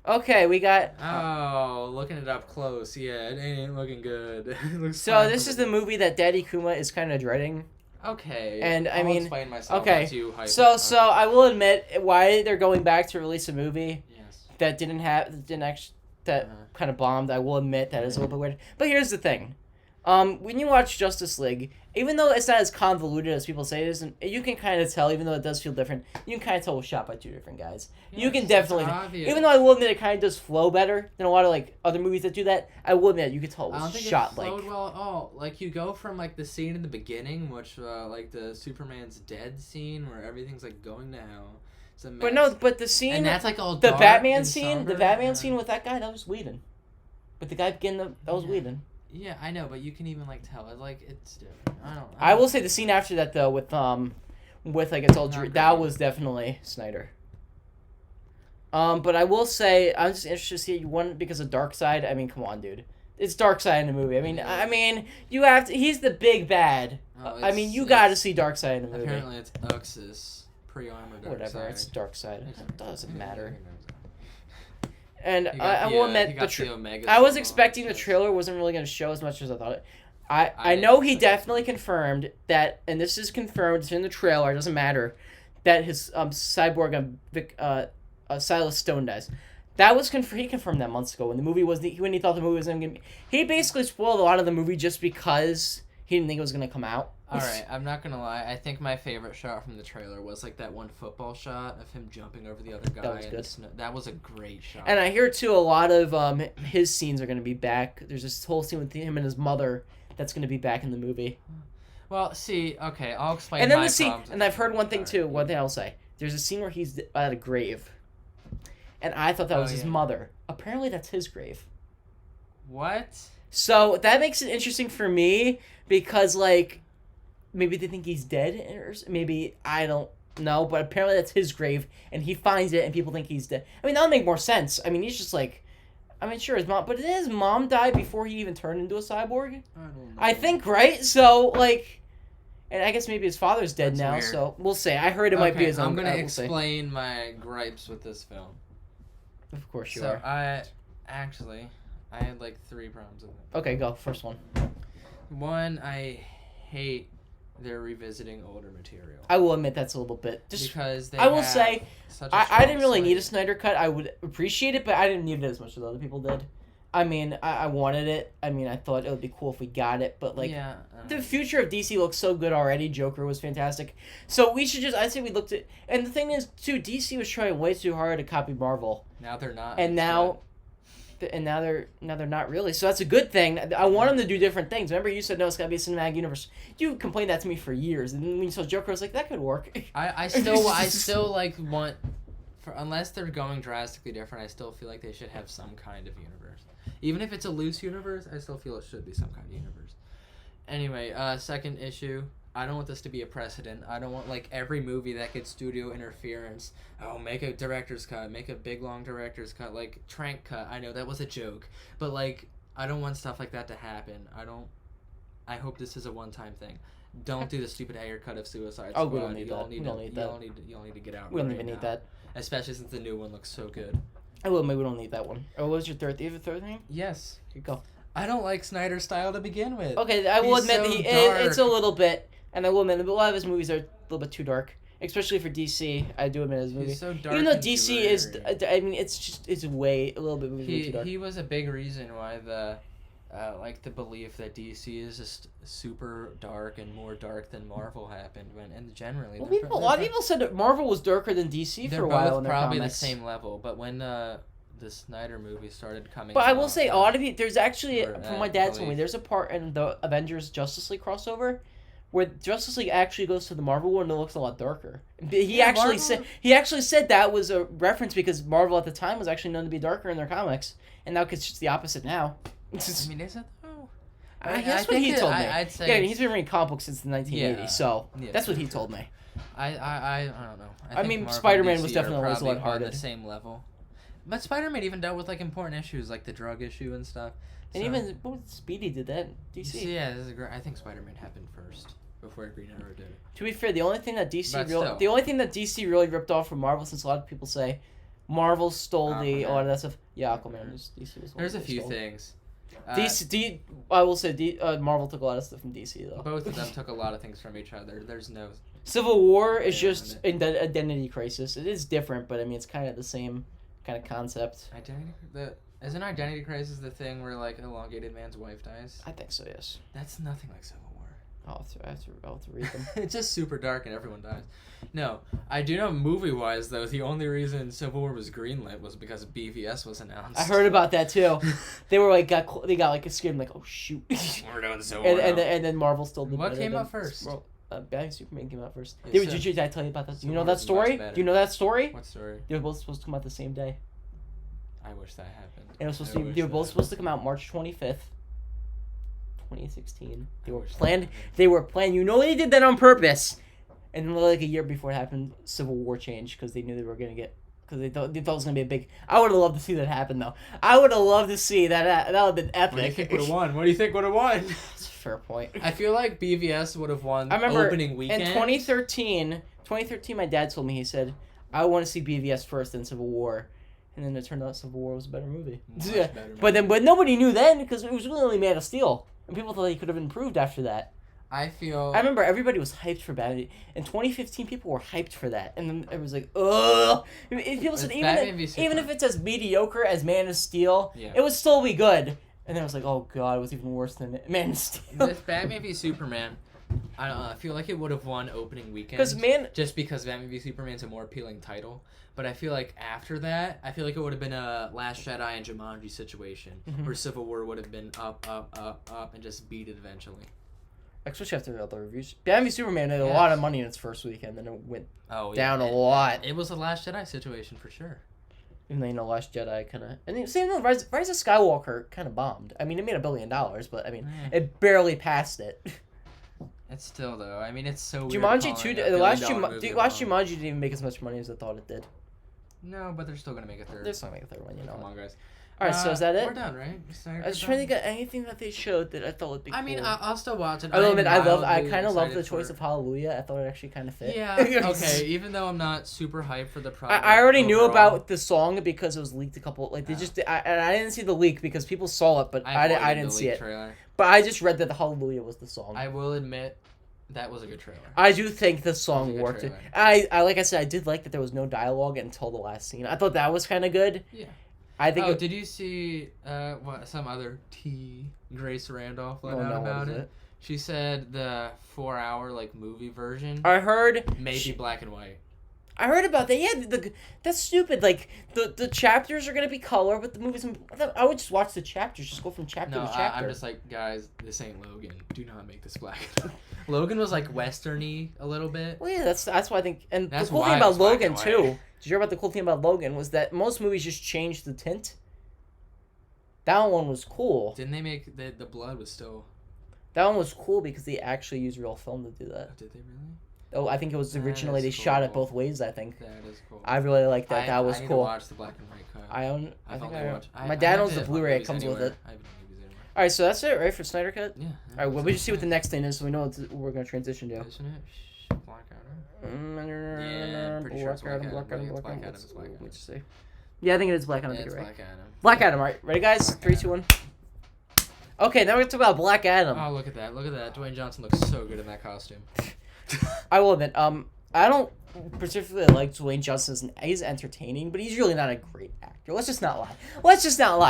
S1: Okay, we got.
S2: Oh, looking it up close. Yeah, it ain't looking good. It looks
S1: so this is the movie that Daddykuma is kind of dreading.
S2: Okay.
S1: And
S2: I'll explain myself.
S1: Okay. So I will admit why they're going back to release a movie.
S2: Yes.
S1: That kind of bombed. I will admit that is a little bit weird. But here's the thing. When you watch Justice League, even though it's not as convoluted as people say it is, you can kind of tell, even though it does feel different, you can kind of tell it was shot by two different guys. Yes, you can definitely, even though I will admit it kind of does flow better than a lot of like other movies that do that, I will admit you could tell it was shot like. I don't think it flowed well at all. Like you go from like the scene in the beginning, which like the Superman's dead scene where everything's like going to hell. But the scene, and that's like all the Batman scene, with that guy that was Whedon, but the guy that was Whedon. Yeah, I know, but you can even like tell it like it's different. I will say the scene after that though with like it's all that was definitely Snyder. But I will say I'm just interested to see one because of Darkseid. I mean, come on, dude, it's Darkseid in the movie. I mean, you have to. He's the big bad. You got to see Darkseid in the movie. Apparently, it's Uxas pre-armor. Whatever, it's Darkseid. It doesn't matter. And I will admit, I was expecting the trailer wasn't really going to show as much as I thought it. I know he definitely confirmed that, and this is confirmed, it's in the trailer, it doesn't matter, that his cyborg Silas Stone dies. That was he confirmed that months ago when the movie when he thought the movie was going to be. He basically spoiled a lot of the movie just because he didn't think it was gonna come out.
S2: All right, I'm not gonna lie. I think my favorite shot from the trailer was like that one football shot of him jumping over the other guy.
S1: That was good.
S2: That was a great shot.
S1: And I hear too a lot of his scenes are gonna be back. There's this whole scene with him and his mother that's gonna be back in the movie.
S2: Well, see, okay, I'll explain.
S1: And then
S2: my
S1: the scene,
S2: problems
S1: and I've heard one thing
S2: All
S1: too.
S2: right.
S1: One thing I'll say: there's a scene where he's at a grave, and I thought that was his mother. Apparently, that's his grave.
S2: What?
S1: So that makes it interesting for me because, like, maybe they think he's dead, or maybe I don't know. But apparently, that's his grave, and he finds it, and people think he's dead. I mean, that would make more sense. I mean, he's just like, I mean, sure, his mom, but did his mom die before he even turned into a cyborg?
S2: I don't know.
S1: I think, right? So, like, and I guess maybe his father's dead
S2: That's
S1: now.
S2: weird.
S1: So we'll see. I heard it might be his own.
S2: I'm gonna
S1: we'll see.
S2: explain my gripes with this film.
S1: Of course you
S2: So
S1: are.
S2: I had like 3 problems with it.
S1: Okay, go first one.
S2: One, I hate they're revisiting older material.
S1: I will admit that's a little bit.
S2: Because they
S1: I will
S2: have
S1: say,
S2: such a
S1: I
S2: strong
S1: didn't really
S2: slate.
S1: need a Snyder cut. I would appreciate it, but I didn't need it as much as other people did. I mean, I wanted it. I mean, I thought it would be cool if we got it, but like,
S2: yeah,
S1: the future of DC looks so good already. Joker was fantastic. So we should just, I'd say we looked at, and the thing is, too, DC was trying way too hard to copy Marvel.
S2: now they're not.
S1: And now they're not really. So that's a good thing. I want them to do different things. Remember, you said no, it's gotta be a cinematic universe. You complained that to me for years, and then when you saw Joker, I was like, that could work.
S2: I still like want, unless they're going drastically different, I still feel like they should have some kind of universe. Even if it's a loose universe, I still feel it should be some kind of universe. Anyway, second issue. I don't want this to be a precedent. I don't want, like, every movie that gets studio interference. Oh, make a director's cut. Make a big, long director's cut. Like, Trank cut. I know that was a joke. But, like, I don't want stuff like that to happen. I hope this is a one-time thing. Don't do the stupid Ayer cut of Suicide Squad.
S1: Oh, we don't need that. We don't need that.
S2: You don't need to get out
S1: We don't
S2: right
S1: even
S2: now.
S1: need that.
S2: Especially since the new one looks so good.
S1: I will admit we don't need that one. Oh, what was your third? Do you have a third thing?
S2: Yes.
S1: Here you go.
S2: I don't like Snyder's style to begin with.
S1: Okay, I will
S2: He's
S1: admit
S2: so
S1: it's a
S2: dark.
S1: little bit, and I will admit a lot of his movies are a little bit too dark, especially for DC. I do admit his movie.
S2: He's so dark
S1: Even though
S2: and
S1: DC is,
S2: dreary.
S1: I mean, it's way a little bit way too dark.
S2: He was a big reason why the belief that DC is just super dark and more dark than Marvel happened and generally.
S1: Well,
S2: they're
S1: a lot of people said that Marvel was darker than DC
S2: they're
S1: for a while
S2: both
S1: in their
S2: probably the
S1: comics.
S2: same level, but when the Snyder movie started coming
S1: But I will
S2: out,
S1: say, a lot of you, there's actually,
S2: Or,
S1: from my dad told me,
S2: belief.
S1: there's a part in the Avengers Justice League crossover where Justice League actually goes to the Marvel one and it looks a lot darker. He actually said that was a reference because Marvel at the time was actually known to be darker in their comics, and now it's just the opposite now.
S2: I mean, is it though?
S1: That's what he told me.
S2: I'd say
S1: Yeah, he's been reading comic books since the 1980s,
S2: Yeah.
S1: so
S2: Yeah,
S1: that's what
S2: for
S1: he
S2: sure.
S1: told me.
S2: I don't know.
S1: I
S2: think
S1: mean,
S2: Marvel and
S1: Spider-Man was
S2: DC
S1: definitely
S2: are
S1: always
S2: probably on
S1: lighthearted.
S2: the same level. But Spider-Man even dealt with like important issues like the drug issue and stuff.
S1: And
S2: So-
S1: even Speedy did that. DC.
S2: Yeah, this is great. I think Spider-Man happened first before Green Arrow did it.
S1: To be fair, the only thing that
S2: But still.
S1: the only thing that DC really ripped off from Marvel, since a lot of people say Marvel stole a
S2: Aquaman.
S1: lot of that stuff. Yeah, Aquaman was DC was. the one
S2: There's a
S1: that
S2: few
S1: stole.
S2: things.
S1: I will say, Marvel took a lot of stuff from DC though.
S2: Both of them took a lot of things from each other. There's no.
S1: Civil War is
S2: Yeah,
S1: just an identity crisis. It is different, but I mean, it's kind of the same kind of concept.
S2: Isn't Identity Crisis the thing where like an elongated man's wife dies?
S1: I think so. Yes.
S2: That's nothing like Civil War.
S1: I'll have to read them.
S2: It's just super dark and everyone dies. No, I do know movie-wise though, the only reason Civil War was greenlit was because BVS was announced.
S1: I heard about that too. They were like they got like scared, like, oh shoot.
S2: We're doing Civil War.
S1: and then Marvel still did.
S2: What came out first?
S1: Well, Batman Superman came out first.
S2: Yeah,
S1: Did I tell you about that? Do you know
S2: Civil
S1: that
S2: War's
S1: story?
S2: much better.
S1: Do you know that story?
S2: What story?
S1: They were both supposed to come out the same day.
S2: I wish that happened.
S1: And it was supposed to be, they were both supposed to come out March 25th, 2016. They were planned. They were planned. You know they did that on purpose. And then like a year before it happened, Civil War changed because they knew they were gonna get. Because they thought it was gonna be a big. I would have loved to see that happen though. I would have loved to see that. That would have been epic.
S2: What do you think would have won? What do you think would have won?
S1: That's a fair point.
S2: I feel like BVS would have won
S1: I remember
S2: opening weekend.
S1: in 2013, my dad told me, he said, I want to see BVS first, then Civil War. And then it turned out Civil War was a better movie.
S2: Much
S1: Yeah.
S2: better
S1: But nobody knew then because it was really only Man of Steel. And people thought he could have improved after that.
S2: I
S1: I remember everybody was hyped for Batman. In 2015, people were hyped for that. And then it was like, ugh. People said,
S2: Batman v
S1: even
S2: Superman.
S1: if it's as mediocre as Man of Steel,
S2: Yeah.
S1: it would still be good. And then I was like, oh god, it was even worse than Man of Steel.
S2: This Batman v Superman, I don't know. I feel like it would have won opening weekend. Just because Batman v Superman's a more appealing title. But I feel like after that, I feel like it would have been a Last Jedi and Jumanji situation, where Civil War would have been up, and just beat it eventually.
S1: Especially after the other reviews. Batman v Superman had a lot of money in its first weekend, then it went down a lot.
S2: It was a Last Jedi situation for sure.
S1: Even though, Last Jedi kind of... And same though, Rise of Skywalker kind of bombed. I mean, it made $1 billion, but, I mean, it barely passed it.
S2: It's still, though. I mean, it's so weird.
S1: Jumanji 2... The last Jumanji didn't even make as much money as I thought it did.
S2: No, but they're still going to make a third.
S1: They're still going to make a third one, you know.
S2: Come on, guys.
S1: Alright, so is that it?
S2: We're done, right?
S1: I was trying to think of anything that they showed that I thought would be cool.
S2: I mean, I'll still watch it.
S1: I kind of love the choice of Hallelujah. I thought it actually kind of fit.
S2: Yeah, okay. Even though I'm not super hyped for the project.
S1: I already knew about the song because it was leaked a couple... Like, they just... I didn't see the leak because people saw it, but I didn't see it.
S2: Trailer.
S1: But I just read that the Hallelujah was the song.
S2: I will admit... That was a good trailer.
S1: I do think the song worked. I like I said, I did like that there was no dialogue until the last scene. I thought that was kind of good.
S2: Yeah.
S1: I think.
S2: Did you see some other Grace Randolph let out about it? She said the 4-hour movie version.
S1: I heard
S2: maybe black and white.
S1: I heard about that. Yeah, that's stupid. Like the chapters are gonna be color, but the movies. I would just watch the chapters. Just go from chapter to chapter.
S2: I'm just like, guys, this ain't Logan. Do not make this black. Logan was like westerny a little bit.
S1: Well, yeah, that's why I think. And the cool thing about Logan too. Did you hear about the cool thing about Logan was that most movies just changed the tint. That one was cool.
S2: Didn't they make the blood was still?
S1: That one was cool because they actually used real film to do that.
S2: Oh, did they really?
S1: Oh, I think it was originally they shot it both ways. I think.
S2: That is cool.
S1: I really like that. That was
S2: I need
S1: cool.
S2: To watch the black and white cut.
S1: My dad owns the Blu-ray. It comes with it. All right, so that's it, right, for Snyder Cut.
S2: Yeah.
S1: All right, well, we just see what the next thing is, so we know what we're gonna transition to.
S2: Isn't it? Black Adam. Yeah, pretty sure it's Black Adam.
S1: Let's see. Yeah, I think it is Black Adam.
S2: Yeah,
S1: it's
S2: right.
S1: Black Adam. Black Adam. All right, ready, guys? 3, 2, 1. Okay, now we're gonna talk about Black Adam.
S2: Oh, look at that! Look at that! Dwayne Johnson looks so good in that costume.
S1: I will admit, I don't particularly like Dwayne Johnson. He's entertaining, but he's really not a great actor. Let's just not lie.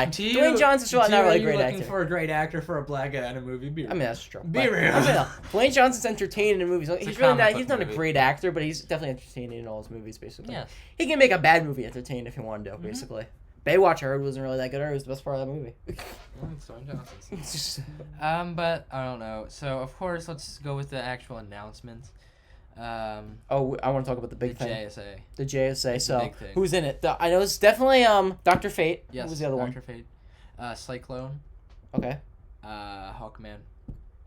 S1: Dwayne Johnson's not really a great actor.
S2: Looking for a great actor for a Black Adam movie? Be real.
S1: I mean, that's true.
S2: Be real.
S1: Dwayne Johnson's entertaining in movies. He's really not. He's not a great actor, but he's definitely entertaining in all his movies. Basically,
S2: yeah.
S1: He can make a bad movie entertaining if he wanted to. Basically, Baywatch I heard wasn't really that good. It was the best part of that movie.
S2: It's Dwayne Johnson. But I don't know. So of course, let's go with the actual announcements.
S1: I want to talk about the big thing.
S2: JSA.
S1: The JSA. So who's in it? I know it's definitely Dr. Fate.
S2: Yes.
S1: Who was the other one?
S2: Dr. Fate. Cyclone.
S1: Okay.
S2: Hawkman.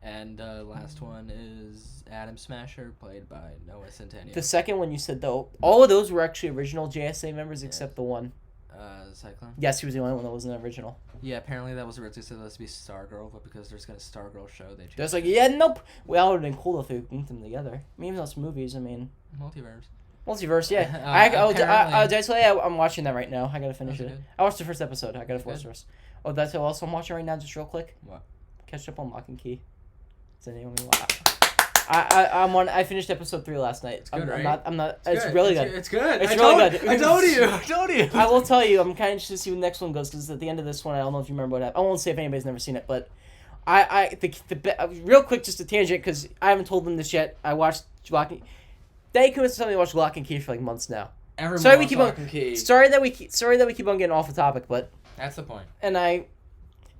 S2: And the last one is Adam Smasher, played by Noah Centineo.
S1: The second one you said though, all of those were actually original JSA members except the one.
S2: Cyclone?
S1: Yes, he was the only one that wasn't original.
S2: Yeah, apparently that was originally supposed to be Stargirl, but because there's a Stargirl show, they changed.
S1: There's like, yeah, nope. Well, it would have been cool if they linked them together. I mean, even though it's movies, I mean... Multiverse, yeah. Did I tell you I'm watching that right now? I gotta finish it. I watched the first episode. I gotta watch the rest. Oh, that's also I'm watching right now, just real quick.
S2: What?
S1: Catch up on Lock and Key. It's the name of me. I finished episode 3 last night.
S2: It's good,
S1: I'm not. It's really good.
S2: It's good.
S1: It's really good.
S2: I told you.
S1: I will tell you. I'm kind of interested to see where the next one goes because at the end of this one, I don't know if you remember what happened. I won't say if anybody's never seen it, but the real quick, just a tangent because I haven't told them this yet. I watched Lock and Daddykuma was telling me to watch Lock and Key for like months now.
S2: Sorry we keep on
S1: getting off the topic, but
S2: that's the point.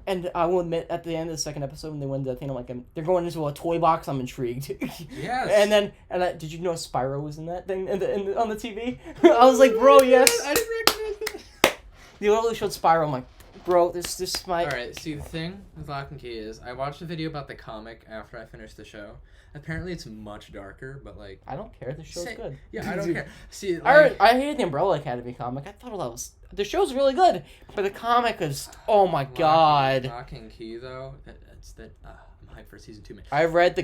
S1: And I will admit, at the end of the second episode, when they went to the thing, I'm like, they're going into a toy box. I'm intrigued.
S2: Yes.
S1: Did you know Spyro was in that thing on the TV? I was like, bro, yes.
S2: I didn't recognize it.
S1: They literally showed Spyro. I'm like, bro, this is my...
S2: Alright, see, the thing with Lock and Key is, I watched a video about the comic after I finished the show. Apparently, it's much darker, but like...
S1: I don't care. The show's good.
S2: Yeah, I don't care. See,
S1: like... I hated the Umbrella Academy comic. I thought that was... The show's really good, but the comic is... Oh my god.
S2: Lock and Key, though, I'm hyped for season 2, man.
S1: I read the...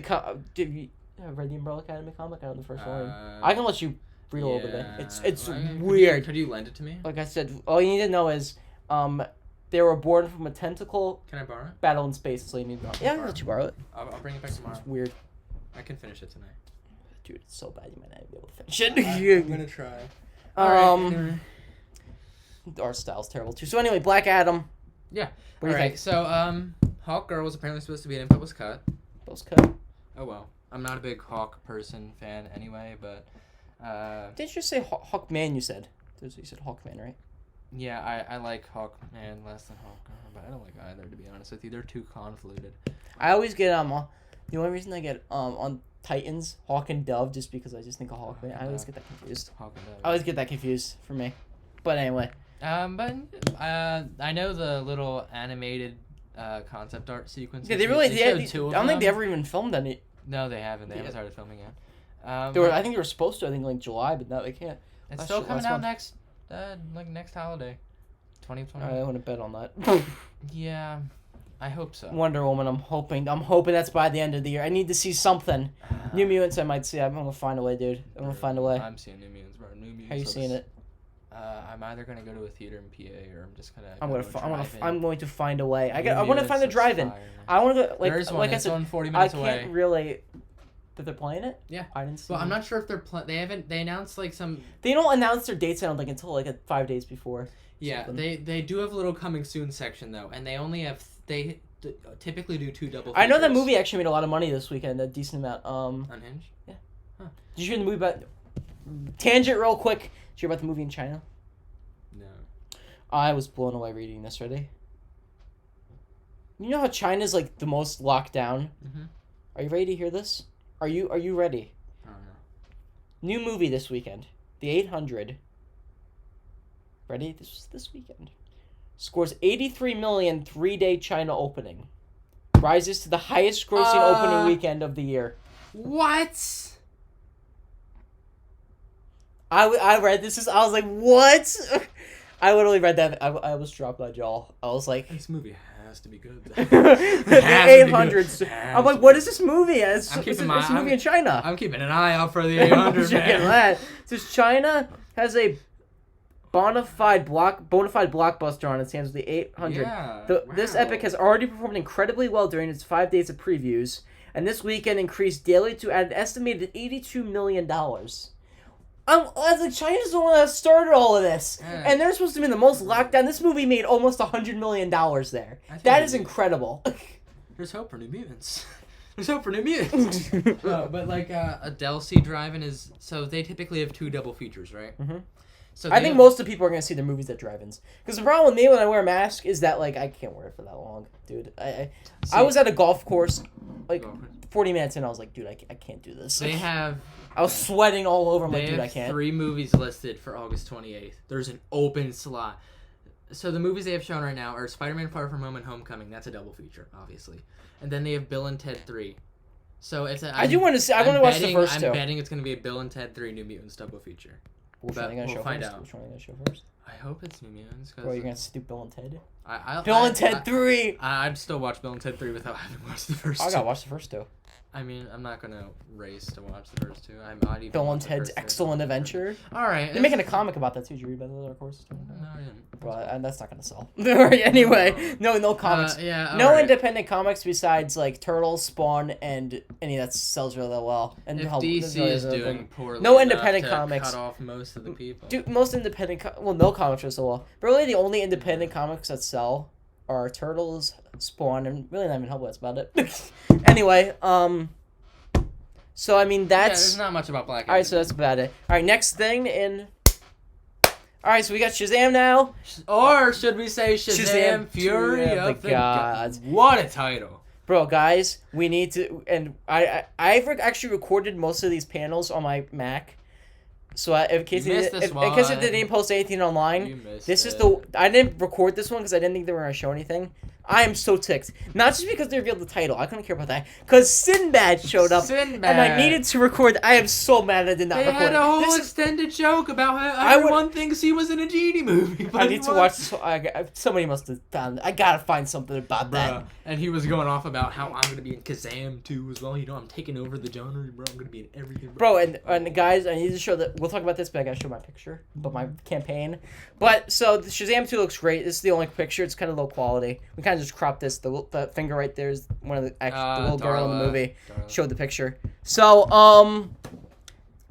S1: I've read the Umbrella Academy comic. I know the first one. I can let you read a little bit of it. It's weird.
S2: Could you lend it to me?
S1: Like I said, all you need to know is... they were born from a tentacle...
S2: Can I borrow it?
S1: Battle in space, so you need to know. Yeah, I'll let you borrow it.
S2: I'll bring it back tomorrow.
S1: It's weird.
S2: I can finish it tonight.
S1: Dude, it's so bad you might not be able to finish it.
S2: I'm gonna try.
S1: Our style's terrible too. So anyway, Black Adam.
S2: Yeah.
S1: What do you think?
S2: So Hawk Girl was apparently supposed to be in it, but was cut.
S1: Bill's cut.
S2: Oh well. I'm not a big Hawk person fan anyway, but
S1: Didn't you just say Hawkman? You said. You said Hawkman, right?
S2: yeah, I like Hawkman less than Hawk Girl, but I don't like either, to be honest with you. They're too convoluted.
S1: I always get the only reason I get on Titans Hawk and Dove just because I just think of Hawkman. I always get that confused.
S2: Hawk and Dove.
S1: I always get that confused for me. But anyway.
S2: But I know the little animated concept art sequences.
S1: Yeah, they really
S2: showed
S1: did.
S2: two of
S1: I don't think they
S2: them.
S1: ever even filmed any.
S2: No, they haven't. They haven't started filming yet.
S1: I think they were supposed to. I think like July, but now they can't.
S2: It's still coming out next holiday, 2020.
S1: I want to bet on that.
S2: Yeah, I hope so.
S1: Wonder Woman. I'm hoping that's by the end of the year. I need to see something. New Mutants. I might see. I'm gonna find a way, dude. I'm gonna find a way.
S2: I'm seeing New Mutants, bro. New Mutants.
S1: How you seeing it?
S2: I'm either gonna go to a theater in PA or I'm just gonna.
S1: I'm going to find a way. I want to find a drive-in. I want to go
S2: There's one.
S1: like I
S2: It's
S1: said.
S2: on 40
S1: I
S2: minutes
S1: can't
S2: away.
S1: really. That they're playing it?
S2: Yeah.
S1: I didn't see.
S2: Well, I'm not sure if they announced like some.
S1: They don't announce their dates. I don't think until like 5 days before.
S2: Yeah,
S1: something.
S2: they do have a little coming soon section though, and they only have typically do 2 double.
S1: I know that
S2: features.
S1: movie actually made a lot of money this weekend, a decent amount.
S2: Unhinged.
S1: Yeah.
S2: Huh.
S1: Did you hear the movie about? Tangent, real quick. Did you hear about the movie in China?
S2: No.
S1: I was blown away reading this. Ready? You know how China's like the most locked down.
S2: Mhm.
S1: Are you ready to hear this? Are you ready?
S2: I don't know.
S1: New movie this weekend. The 800. Ready? This was this weekend. Scores 83 million 3-day China opening. Rises to the highest grossing opening weekend of the year.
S2: What?
S1: I read this. I was like, what? I literally read that. I almost dropped my jaw. I was like,
S2: This movie has to be good.
S1: the 800s. I'm like, what is this movie? It's a movie in China.
S2: I'm keeping an eye out for the 800.
S1: That. Since China has a bona fide blockbuster on its hands with the 800.
S2: Yeah.
S1: This epic has already performed incredibly well during its 5 days of previews, and this weekend increased daily to an estimated $82 million. I was like, China's the one that started all of this, and they're supposed to be the most locked down. This movie made almost $100 million there. That is incredible.
S2: There's hope for New Mutants. There's hope for New Mutants. But like a Delsey drive-in is so they typically have 2 double features, right?
S1: Mm-hmm.
S2: So
S1: I think most of the people are gonna see their movies at drive-ins. Because the problem with me when I wear a mask is that like I can't wear it for that long, dude. I was at a golf course, like 40 minutes in. I was like, dude, I can't do this.
S2: They have.
S1: I was sweating all over. I'm like, dude, I
S2: have
S1: can't.
S2: 3 movies listed for August 28th. There's an open slot. So the movies they have shown right now are Spider-Man: Far From Home and Homecoming. That's a double feature, obviously. And then they have Bill and Ted 3. So it's a.
S1: I do want to see. I want to watch the first two.
S2: I'm betting it's going to be a Bill and Ted 3 New Mutants double feature.
S1: Which one are they gonna show
S2: find
S1: first?
S2: out.
S1: Which one are they gonna show first?
S2: I hope it's New Mutants.
S1: Bro, you're gonna see Bill and Ted.
S2: Bill
S1: and Ted 3.
S2: I'd still watch Bill and Ted 3 without having watched the first.
S1: I gotta watch the first two.
S2: I mean, I'm not gonna race to watch the first 2. I might even.
S1: Bill and Ted's Excellent Adventure.
S2: All right.
S1: They're making a comic about that too. Did you read about the other course?
S2: No, I didn't.
S1: Bro, that's not gonna sell. Anyway, no comics. No independent comics besides like Turtles, Spawn, and any that sells really well. And
S2: if DC is doing poorly,
S1: no independent comics.
S2: Cut off most of the people.
S1: Dude, most independent. No comics are so well. But really, the only independent comics that sell are Turtles, Spawn, and really not even Hellboy. That's about it. Anyway, so I mean that's.
S2: Yeah, there's not much about Black.
S1: All right, so that's about it. All right, next thing in. All right, so we got Shazam now.
S2: Or should we say Shazam Fury of the Gods? What a title.
S1: Bro, guys, we need to, and I've actually recorded most of these panels on my Mac. So in case it didn't post anything online, I didn't record this one because I didn't think they were gonna show anything. I am so ticked. Not just because they revealed the title. I couldn't care about that. Because Sinbad showed up. And I needed to record. I am so mad I did not record it.
S2: They had a whole extended joke about how everyone thinks he was in a genie movie.
S1: I need to watch this. Somebody must have found it. I gotta find something about that.
S2: And he was going off about how I'm gonna be in Kazam too as well. You know, I'm taking over the genre, bro. I'm gonna be in everything.
S1: Bro, and guys, I need to show that. We'll talk about this, but I gotta show my picture. But my campaign. But, so, the Shazam 2 looks great. This is the only picture. It's kind of low quality. We kind of just cropped this. The finger right there is one of the little girl in the movie. Showed the picture. So,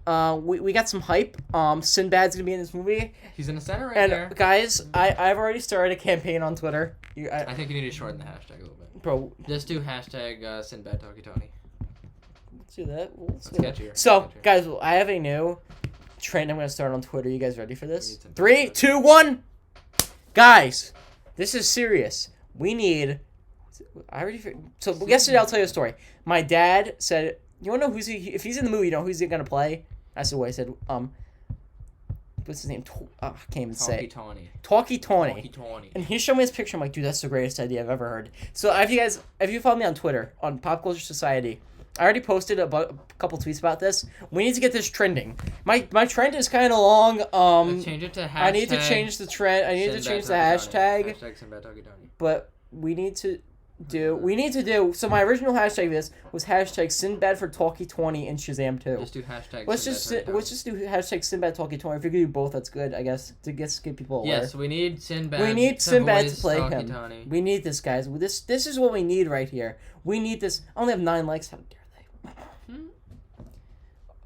S1: we got some hype. Sinbad's gonna be in this movie.
S2: He's in the center
S1: and
S2: there.
S1: Guys, I've already started a campaign on Twitter.
S2: I think you need to shorten the hashtag a little bit.
S1: Bro,
S2: just do hashtag SinBadTalkyTony.
S1: let's do that.
S2: Let's get you.
S1: So, guys, I have a new trend I'm going to start on Twitter. You guys ready for this? 3, 2, 1. Guys, this is serious. We need... So, yesterday, I'll tell you a story. My dad said, you want to know who's he... If he's in the movie, you know who's he going to play? That's what he said. What's his name? I can't even say it. Talkie Tawny. And he showed me his picture. I'm like, dude, that's the greatest idea I've ever heard. So, if you follow me on Twitter, on Pop Culture Society... I already posted a couple tweets about this. We need to get this trending. My trend is kind of long.
S2: Change it to hashtag.
S1: I need to change the trend. I need to change the hashtag.
S2: Hashtag
S1: but we need to do. So my original hashtag was hashtag Sinbad for Talkie 20 and Shazam 2.
S2: Just do hashtag.
S1: Let's just do hashtag Sinbad Talkie 20. If we could do both, that's good. I guess to get people aware.
S2: Yes, we need Sinbad.
S1: We need Sinbad to play
S2: Talkie
S1: him.
S2: Tawny.
S1: We need this, guys. This is what we need right here. We need this. I only have 9 likes. How dare they?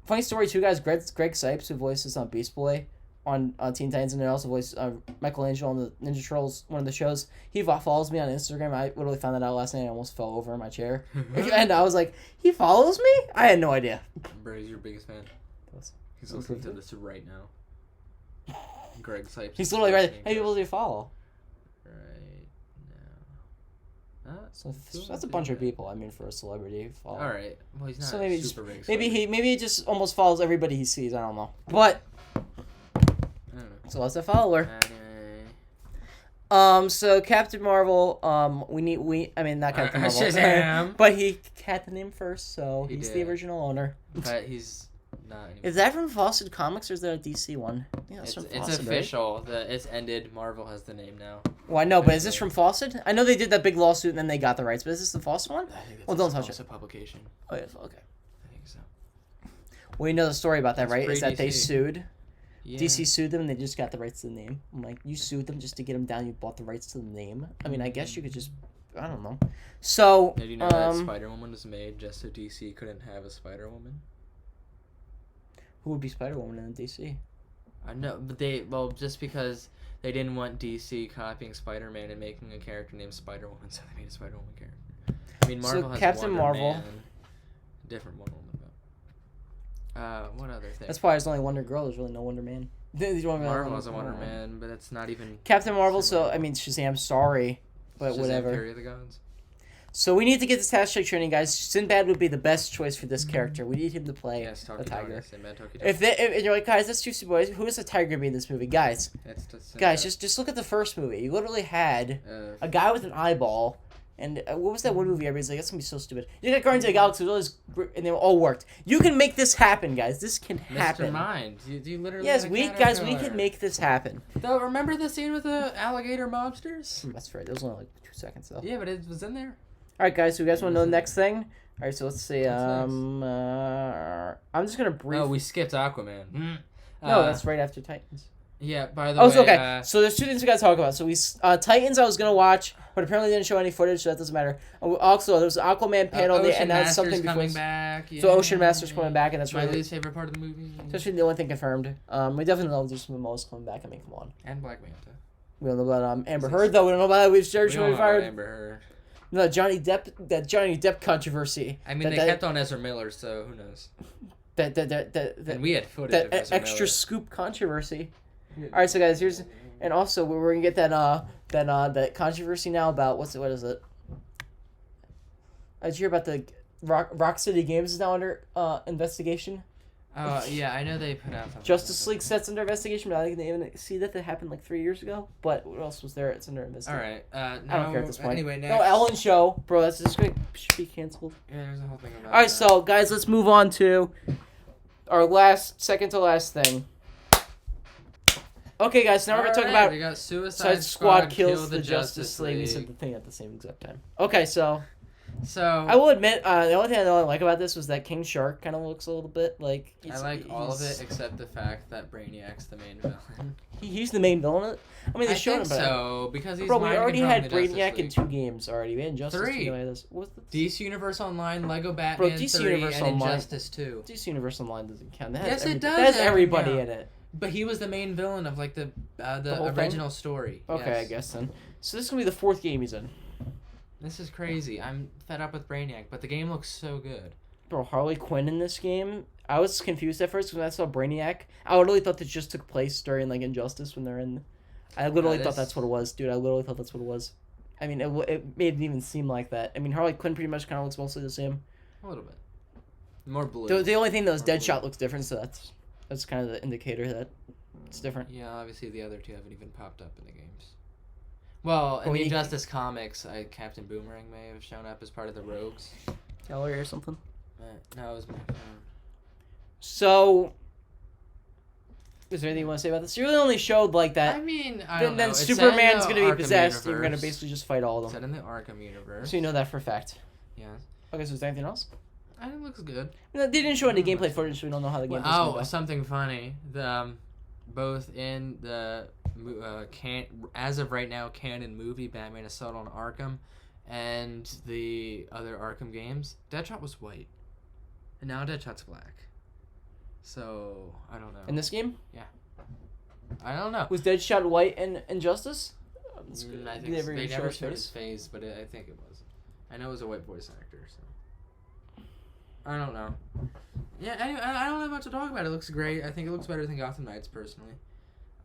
S1: Funny story too, guys. Greg Sipes, who voices on Beast Boy on Teen Titans, and also voiced Michelangelo on the Ninja Turtles, one of the shows. He follows me on Instagram. I literally found that out last night. I almost fell over in my chair, and I was like, "He follows me?" I had no idea.
S2: Bro, he's your biggest fan. He's listening to this right now. Greg Sipes.
S1: He's literally right there. How many people do you follow? So that's a bunch of people. I mean, for a celebrity follow.
S2: All right. Well, he's not
S1: so maybe
S2: super big.
S1: Maybe he just almost follows everybody he sees. I don't know. But
S2: I don't know.
S1: So let's a follower. So Captain Marvel. I mean not Captain Marvel.
S2: Shazam.
S1: But he had the name first, so he's the
S2: did.
S1: original owner.
S2: But he's not anymore.
S1: Is that from Fawcett Comics or is that a DC one? Yeah,
S2: it's
S1: from
S2: Fawcett, official. Right? It's ended. Marvel has the name now.
S1: Well, I know, but is this from Fawcett? I know they did that big lawsuit and then they got the rights, but is this the Fawcett one?
S2: I think
S1: well, don't touch it.
S2: It's a publication.
S1: Oh, yeah, okay.
S2: I think so.
S1: Well, you know the story about that, right? Is that they
S2: DC.
S1: sued.
S2: Yeah.
S1: DC sued them and they just got the rights to the name. I'm like, you sued them just to get them down, you bought the rights to the name? I mean, I guess you could just... I don't know. So,
S2: Did you know that Spider-Woman was made just so DC couldn't have a Spider-Woman?
S1: Who would be Spider-Woman in DC?
S2: I know, but just because they didn't want DC copying Spider-Man and making a character named Spider-Woman, so they made a Spider-Woman character. I mean, Marvel has
S1: Captain
S2: Wonder
S1: Marvel.
S2: Man, different Wonder Woman. What other thing?
S1: That's why there's only Wonder Girl. There's really no Wonder Man.
S2: Marvel has a Wonder Man, but it's not even
S1: Captain Marvel. So I mean, Shazam. Sorry, but
S2: Shazam,
S1: whatever.
S2: Fury of the Gods.
S1: So we need to get this hashtag training, guys. Sinbad would be the best choice for this character. We need him to play a tiger. If you're like, guys, that's too super. Who is the tiger gonna be in this movie, guys? Guys, just look at the first movie. You literally had a guy with an eyeball. And what was that one movie? Everybody's like, that's gonna be so stupid. You got Guardians of the Galaxy, and they all worked. You can make this happen, guys. This can happen.
S2: Mr. Mind, you literally.
S1: Yes, we can make this happen.
S2: Though, remember the scene with the alligator mobsters?
S1: That's right. That was only like 2 seconds though.
S2: Yeah, but it was in there.
S1: All right, guys. So you guys want to know the next thing? All right. So let's see. I'm just gonna brief.
S2: Oh, we skipped Aquaman.
S1: No, that's right after Titans.
S2: Yeah, by the way.
S1: Oh, okay. So there's 2 things we gotta talk about. So Titans I was gonna watch, but apparently they didn't show any footage, so that doesn't matter. Also, there was an Aquaman panel, and that's something before.
S2: Coming back. Yeah.
S1: So Ocean Master's coming back, and that's
S2: my
S1: really
S2: least favorite part of the movie.
S1: That's really the only thing confirmed. We definitely know there's some Momoa's coming back. I mean, come on.
S2: And Black Manta.
S1: We don't know about Amber Heard though. We don't know about that. We
S2: don't know about Amber Heard.
S1: No, that Johnny Depp controversy.
S2: I mean, they kept on Ezra Miller, so who knows?
S1: And
S2: we had footage of Ezra
S1: extra
S2: Miller.
S1: scoop controversy. All right, so guys, here's. And also, we're gonna get that controversy now about what is it? Did you hear about the Rock City Games is now under investigation?
S2: Yeah, I know they put out something.
S1: Justice League sets under investigation, but I think they even see that happened like 3 years ago. But what else was there? It's under investigation.
S2: All right.
S1: I don't care at this point.
S2: Anyway, next.
S1: No, Ellen Show, bro. That's just should be canceled.
S2: Yeah, there's a whole thing about.
S1: All right, so guys, let's move on to our second to last thing. Okay, guys, now we're gonna talk about
S2: we got Suicide
S1: Squad kills the Justice League. We said the thing at the same exact time. Okay, so I will admit, the only thing I don't like about this was that King Shark kind of looks a little bit like.
S2: I like all of it except the fact that Brainiac's the main villain.
S1: He's the main villain. I mean, they showed him.
S2: So because he's.
S1: Bro, we already had Brainiac in 2 games already. We had Injustice
S2: 3. DC Universe Online, Lego Batman 3, and Injustice 2.
S1: DC Universe Online doesn't count.
S2: Yes, it does.
S1: That has everybody in it.
S2: But he was the main villain of like the
S1: whole
S2: original story.
S1: Okay,
S2: Yes.
S1: I guess then. So this is gonna be the 4th game he's in.
S2: This is crazy. I'm fed up with Brainiac, but the game looks so good.
S1: Bro, Harley Quinn in this game. I was confused at first when I saw Brainiac. I literally thought this just took place during like Injustice when they're in. I literally thought that's what it was, dude. I literally thought that's what it was. I mean, it made it even seem like that. I mean, Harley Quinn pretty much kind of looks mostly the same.
S2: A little bit. More blue.
S1: The only thing that was
S2: More
S1: Deadshot
S2: blue.
S1: looks different, so that's kind of the indicator that it's different.
S2: Yeah, obviously the other two haven't even popped up in the games. Well, in the Injustice comics, Captain Boomerang may have shown up as part of the Rogues.
S1: Gallery or something.
S2: No, it was my phone.
S1: So, is there anything you want to say about this? You really only showed like that.
S2: I mean, I don't know.
S1: Then
S2: It's
S1: Superman's
S2: set in
S1: gonna
S2: the
S1: be
S2: Arkham
S1: possessed.
S2: universe.
S1: You're gonna basically just fight all of
S2: It's
S1: them.
S2: set in the Arkham universe.
S1: So you know that for a fact.
S2: Yes.
S1: Okay, so is there anything else?
S2: I think it looks good.
S1: No, they didn't show any gameplay footage, so we don't know how the game.
S2: Something funny. Both in the as of right now canon movie Batman Assault on Arkham, and the other Arkham games, Deadshot was white, and now Deadshot's black. So I don't know.
S1: In this game,
S2: I don't know.
S1: was Deadshot white in Injustice?
S2: I think
S1: They never
S2: they
S1: even
S2: never
S1: show
S2: showed
S1: his
S2: his face, but I think it was. I know it was a white voice actor, so I don't know. Yeah, anyway, I don't have much to talk about. It looks great. I think it looks better than Gotham Knights, personally.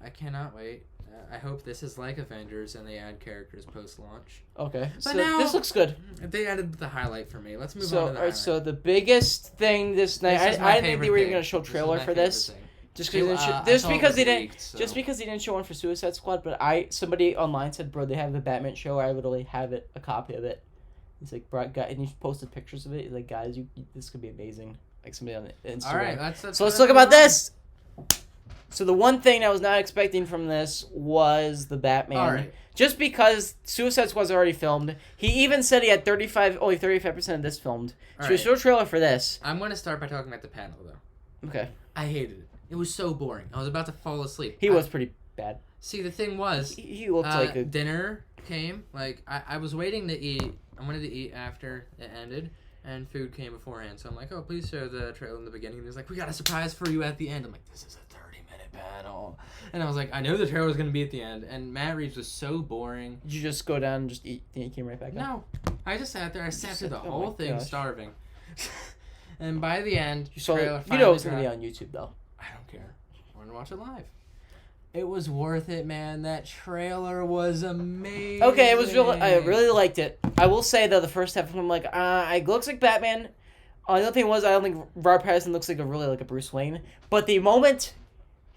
S2: I cannot wait. I hope this is like Avengers and they add characters post-launch.
S1: Okay,
S2: But
S1: so
S2: now-
S1: this looks good.
S2: They added the highlight for me. Let's move on
S1: So,
S2: to the
S1: alright,
S2: highlight.
S1: so the biggest thing this night,
S2: This is my
S1: I didn't think
S2: favorite
S1: they were even
S2: thing.
S1: gonna show a
S2: This is
S1: trailer
S2: my
S1: for
S2: favorite
S1: this,
S2: thing.
S1: just because
S2: I
S1: just
S2: saw it
S1: because
S2: was
S1: they didn't,
S2: leaked, so-
S1: just because they didn't show one for Suicide Squad. But somebody online said, bro, they have the Batman show. I literally have a copy of it. He's like, bro, and he posted pictures of it. He's like, guys, this could be amazing. Like somebody on Instagram.
S2: All right, that's
S1: So let's talk about this. So the one thing I was not expecting from this was the Batman.
S2: All right.
S1: Just because Suicide Squad's already filmed. He even said he had only 35% of this filmed.
S2: All
S1: So we
S2: right.
S1: showed a trailer for this.
S2: I'm going to start by talking about the panel, though.
S1: Okay.
S2: I hated it. It was so boring. I was about to fall asleep.
S1: He was pretty bad.
S2: See, the thing was,
S1: He looked like a...
S2: dinner came. Like, I was waiting to eat. I wanted to eat after it ended, and food came beforehand. So I'm like, oh, please show the trailer in the beginning. And he's like, we got a surprise for you at the end. I'm like, this is a 30-minute panel. And I was like, I know the trailer was going to be at the end. And Matt Reeves was so boring.
S1: Did you just go down and just eat? Then you came right back up?
S2: No. I just sat there. I sat through the
S1: Oh
S2: whole
S1: my
S2: thing
S1: gosh.
S2: starving. And by the end,
S1: You saw
S2: trailer
S1: it. You know it's
S2: finally
S1: going to be
S2: dropped.
S1: on YouTube, though.
S2: I don't care. We're gonna watch it live. It was worth it, man. That trailer was amazing.
S1: Okay, it was real. I really liked it. I will say, though, the first half, I'm like, it looks like Batman. The other thing was, I don't think Robert Pattinson looks like a Bruce Wayne. But the moment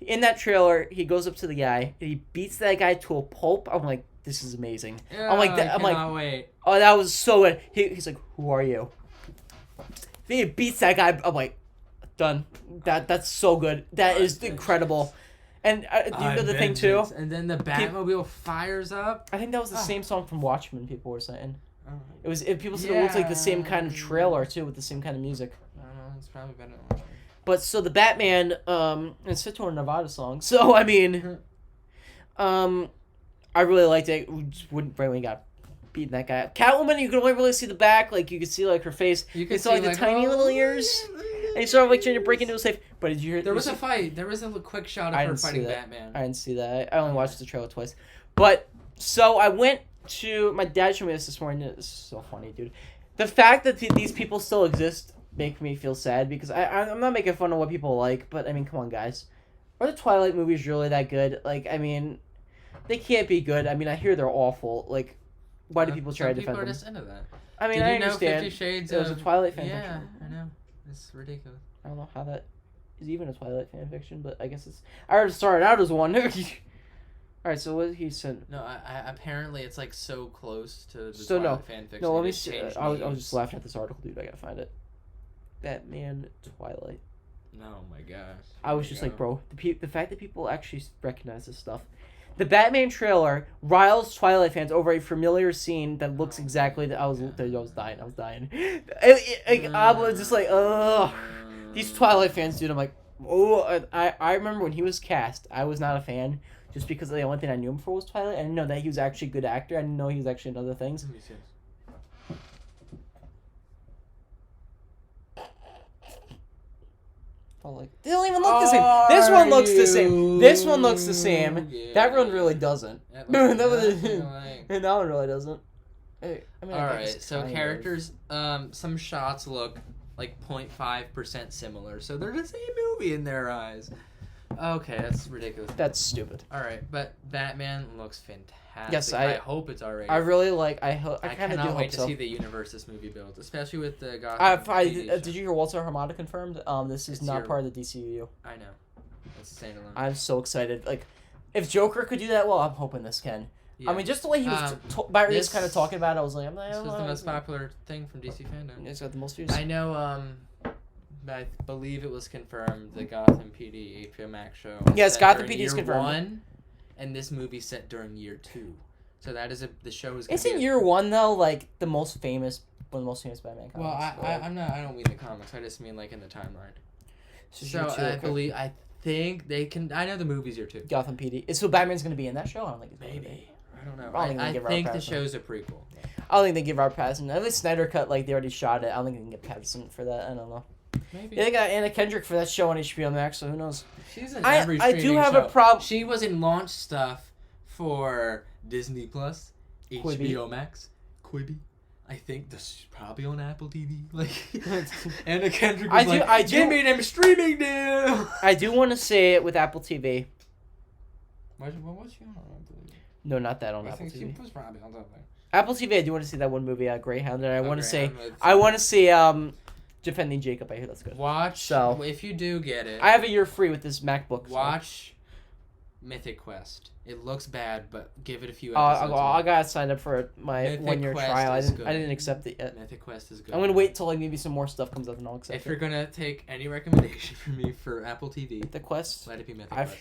S1: in that trailer, he goes up to the guy, and he beats that guy to a pulp. I'm like, this is amazing. I'm like,
S2: I cannot wait.
S1: oh, that was so good. He's like, who are you? He beats that guy. I'm like, done. That's so good. That is incredible. And you know the thing too?
S2: And then the Batmobile fires up.
S1: I think that was the same song from Watchmen. People were saying
S2: Oh.
S1: people said it looked like the same kind of trailer too, with the same kind of music.
S2: I don't know. It's probably better than Watchmen.
S1: But so the Batman, it's fit to a Nevada song. So I mean, I really liked it. We just wouldn't really got beating that guy up. Catwoman, you could only really see the back, like you could see like her face. You could see like the tiny little ears. And he started like trying to break into a safe. But did you hear?
S2: There was a fight. There was a quick shot of her fighting Batman.
S1: I didn't see that. I only watched the trailer twice. But so I went to my dad showed me this morning. It's so funny, dude. The fact that these people still exist make me feel sad because I'm not making fun of what people like, but I mean, come on, guys. Are the Twilight movies really that good? Like, I mean, they can't be good. I mean, I hear they're awful. Like, why do people try to defend them?
S2: People are just into that.
S1: I mean,
S2: Did
S1: I
S2: you know
S1: understand.
S2: 50 Shades
S1: it was a Twilight fan
S2: Yeah,
S1: fiction.
S2: I know. It's ridiculous.
S1: I don't know how that is even a Twilight fan fiction, but I guess it's. I already started out as one. Alright, so what he said.
S2: No, I apparently it's like so close to the
S1: So,
S2: Twilight fan fiction.
S1: No, let
S2: they
S1: me
S2: just
S1: see.
S2: changed
S1: I was
S2: names.
S1: just laughing at this article, dude. I gotta find it. Batman Twilight.
S2: Oh my gosh.
S1: I was just like, bro, the fact that people actually recognize this stuff. The Batman trailer riles Twilight fans over a familiar scene that looks exactly that I was dying. I was just like, ugh. These Twilight fans, dude. I'm like, oh, I remember when he was cast. I was not a fan just because the only thing I knew him for was Twilight. I didn't know that he was actually a good actor. I didn't know he was actually in other things.
S2: Let me see.
S1: But like, they don't even look the same. This one looks the same. This one looks the same.
S2: Yeah.
S1: That one really doesn't.
S2: That
S1: that
S2: looks
S1: one really doesn't. I mean,
S2: Alright, so characters, some shots look like 0.5% similar, so they're the same movie in their eyes. Okay, that's ridiculous.
S1: That's stupid.
S2: Alright, but Batman looks fantastic.
S1: Yes,
S2: I hope it's already.
S1: I really like. I kind of do
S2: cannot
S1: hope
S2: wait to
S1: so.
S2: see the universe this movie builds, especially with the Gotham.
S1: Did you hear Walter Hamada confirmed? This is not part of the DCU.
S2: I know. It's standalone.
S1: I'm so excited. Like, if Joker could do that, well, I'm hoping this can. Yeah. I mean, just the way he was was kind of talking about it, I was like,
S2: this was the most popular thing from DC Fandome.
S1: It's got the most views.
S2: I know, I believe it was confirmed, the Gotham PD HBO Max show.
S1: Yes, Gotham PD is confirmed.
S2: 1, and this movie set during year 2. So that is the show is.
S1: Isn't year 1 though like one of the most famous Batman comics?
S2: Well, I don't mean the comics. I just mean like in the timeline. So I think they can. I know the movie's year 2.
S1: Gotham PD. So Batman's gonna be in that show? I don't think it's
S2: maybe. I don't know.
S1: I
S2: think the show's a prequel.
S1: I don't think they give Robert Pattinson. At least Snyder Cut, like, they already shot it. I don't think they can get Pattinson for that. I don't know.
S2: Maybe.
S1: Yeah, they got Anna Kendrick for that show on HBO Max, so who knows?
S2: She's in every
S1: I do have
S2: show.
S1: a problem.
S2: She was in launch stuff for Disney Plus, HBO Max, Quibi. I think this is probably on Apple TV. Like, Anna Kendrick was give me them streaming deal.
S1: I do want to say it with Apple TV.
S2: What was she on Apple TV?
S1: No, not that on
S2: I
S1: Apple
S2: think
S1: TV.
S2: she was probably on something.
S1: Apple TV, I do want to see that one movie, Greyhound, and I want to see Defending Jacob. I hear that's good.
S2: So if you do get it,
S1: I have a year free with this MacBook.
S2: Watch Mythic Quest. It looks bad, but give it a few episodes.
S1: I got signed up for my 1-year trial. I didn't accept it yet.
S2: Mythic Quest is good.
S1: I'm gonna wait till like maybe some more stuff comes up and I'll accept it.
S2: If you're gonna take any recommendation from me for Apple TV,
S1: The Quest.
S2: Let it be Mythic Quest.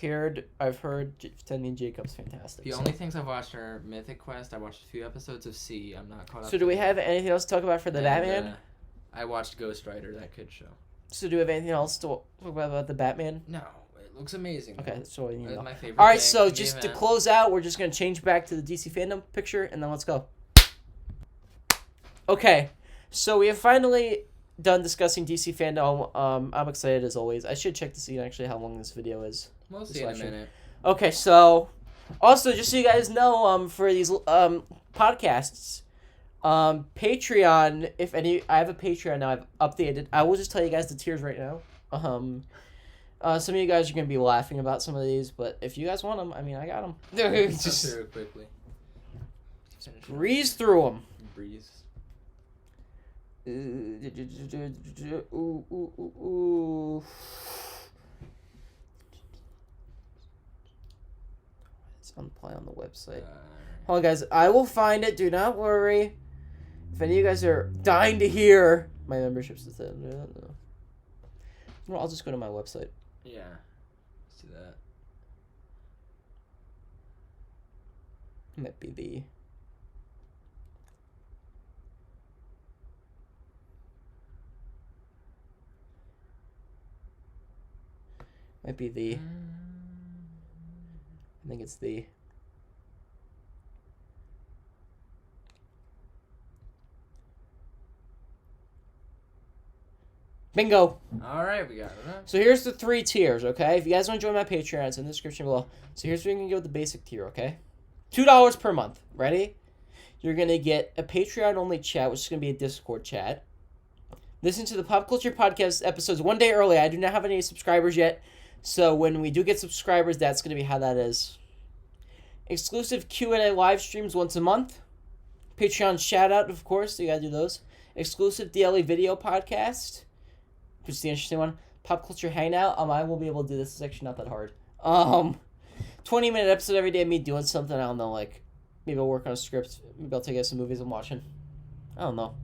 S1: I've heard Defending Jacob's fantastic.
S2: The only things I've watched are Mythic Quest. I watched a few episodes of C. I'm not caught up.
S1: So do we have anything else to talk about for the Batman?
S2: I watched Ghost Rider, that kid show. So
S1: do we have anything else to talk about the Batman?
S2: No. Looks amazing.
S1: Okay, that's all you need to know.
S2: My favorite
S1: all right, so just to close out, we're just going to change back to the DC Fandome picture, and then let's go. Okay, so we have finally done discussing DC Fandome. I'm excited as always. I should check to see actually how long this video is.
S2: We'll see in a minute.
S1: Okay, so also just so you guys know, for these podcasts, Patreon, I have a Patreon now. I've updated. I will just tell you guys the tiers right now. Some of you guys are going to be laughing about some of these, but if you guys want them, I mean, I got them.
S2: Just through it quickly.
S1: Breeze through them.
S2: Breeze. It's on the website. Hold on, guys. I will find it. Do not worry. If any of you guys are dying to hear my memberships, well, I'll just go to my website. Yeah, let's do that.
S1: Might be the. I think it's the. Bingo.
S2: All right, we got it. Huh?
S1: So here's the 3 tiers, okay? If you guys want to join my Patreon, it's in the description below. So here's where you can go with the basic tier, okay? $2 per month. Ready? You're going to get a Patreon-only chat, which is going to be a Discord chat. Listen to the Pop Culture Podcast episodes one day early. I do not have any subscribers yet. So when we do get subscribers, that's going to be how that is. Exclusive Q&A live streams once a month. Patreon shout-out, of course. You got to do those. Exclusive DLE video podcast. Which is the interesting one. Pop Culture Hangout. I will be able to do this. It's actually not that hard. 20-minute episode every day of me doing something. I don't know, like, maybe I'll work on a script. Maybe I'll take out some movies I'm watching. I don't know.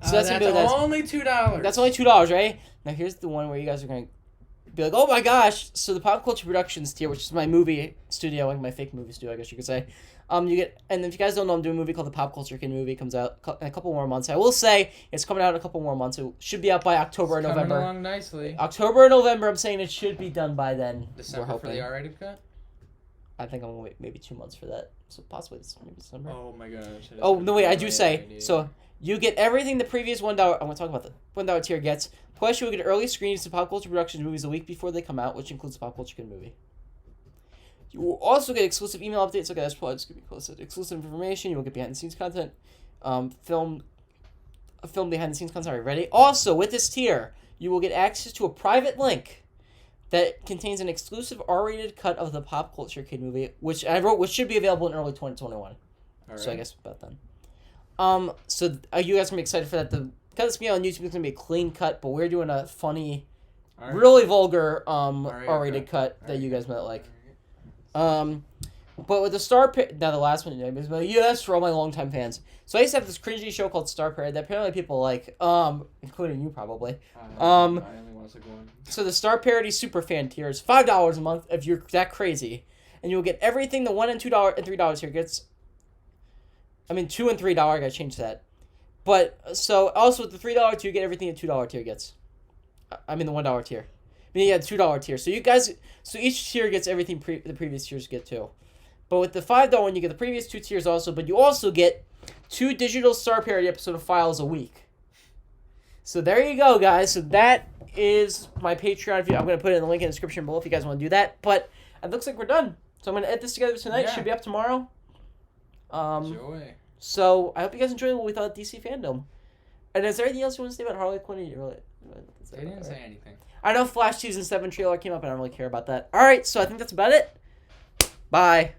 S2: So that's only $2.
S1: That's only $2, right? Now here's the one where you guys are going to be like, oh my gosh. So the Pop Culture Productions tier, which is my movie studio, like my fake movie studio, I guess you could say. You get, and if you guys don't know, I'm doing a movie called The Pop Culture Kid movie. Comes out in a couple more months. I will say it's coming out in a couple more months. It should be out by October or November.
S2: Coming along nicely.
S1: October or November. I'm saying it should be done by then.
S2: December for the R-rated cut.
S1: I think I'm gonna wait maybe 2 months for that. So possibly maybe December.
S2: Oh my gosh.
S1: Oh no! Wait, I do say so. You get everything the previous $1. I'm gonna talk about the $1 tier gets. Plus, you will get early screenings of Pop Culture Productions movies a week before they come out, which includes the Pop Culture Kid movie. You will also get exclusive email updates. Okay, that's probably just gonna be close. Exclusive information. You will get behind the scenes content, film behind the scenes content already. Also, with this tier, you will get access to a private link that contains an exclusive R-rated cut of the Pop Culture Kid movie, which I wrote, which should be available in early 2021. Right. So I guess about then. So you guys gonna be excited for that? Because it's gonna be on YouTube, it's gonna be a clean cut, but we're doing a funny, really vulgar R-rated cut that you guys might like. But with the now the last one is yes for all my longtime fans. So I used to have this cringy show called Star Parody that apparently people like, including you probably.
S2: I only watched like one.
S1: So the Star Parody super fan tier is $5 a month if you're that crazy, and you'll get everything the $1 and $2 and $3 tier gets. I mean $2 and $3. I gotta change that. But so also with the $3 tier, you get everything the $2 tier gets. I mean the $1 tier. I mean, yeah, the $2 tier. So you guys, so each tier gets everything the previous tiers get too. But with the $5 one, you get the previous 2 tiers also, but you also get 2 digital Star Parody episode of files a week. So there you go, guys. So that is my Patreon. I'm going to put it in the link in the description below if you guys want to do that. But it looks like we're done. So I'm going to edit this together tonight. Yeah. Should be up tomorrow.
S2: Enjoy.
S1: So I hope you guys enjoyed what we thought of DC Fandome. And is there anything else you want to say about Harley Quinn?
S2: They didn't say anything.
S1: I know Flash Season 7 trailer came up, and I don't really care about that. All right, so I think that's about it. Bye.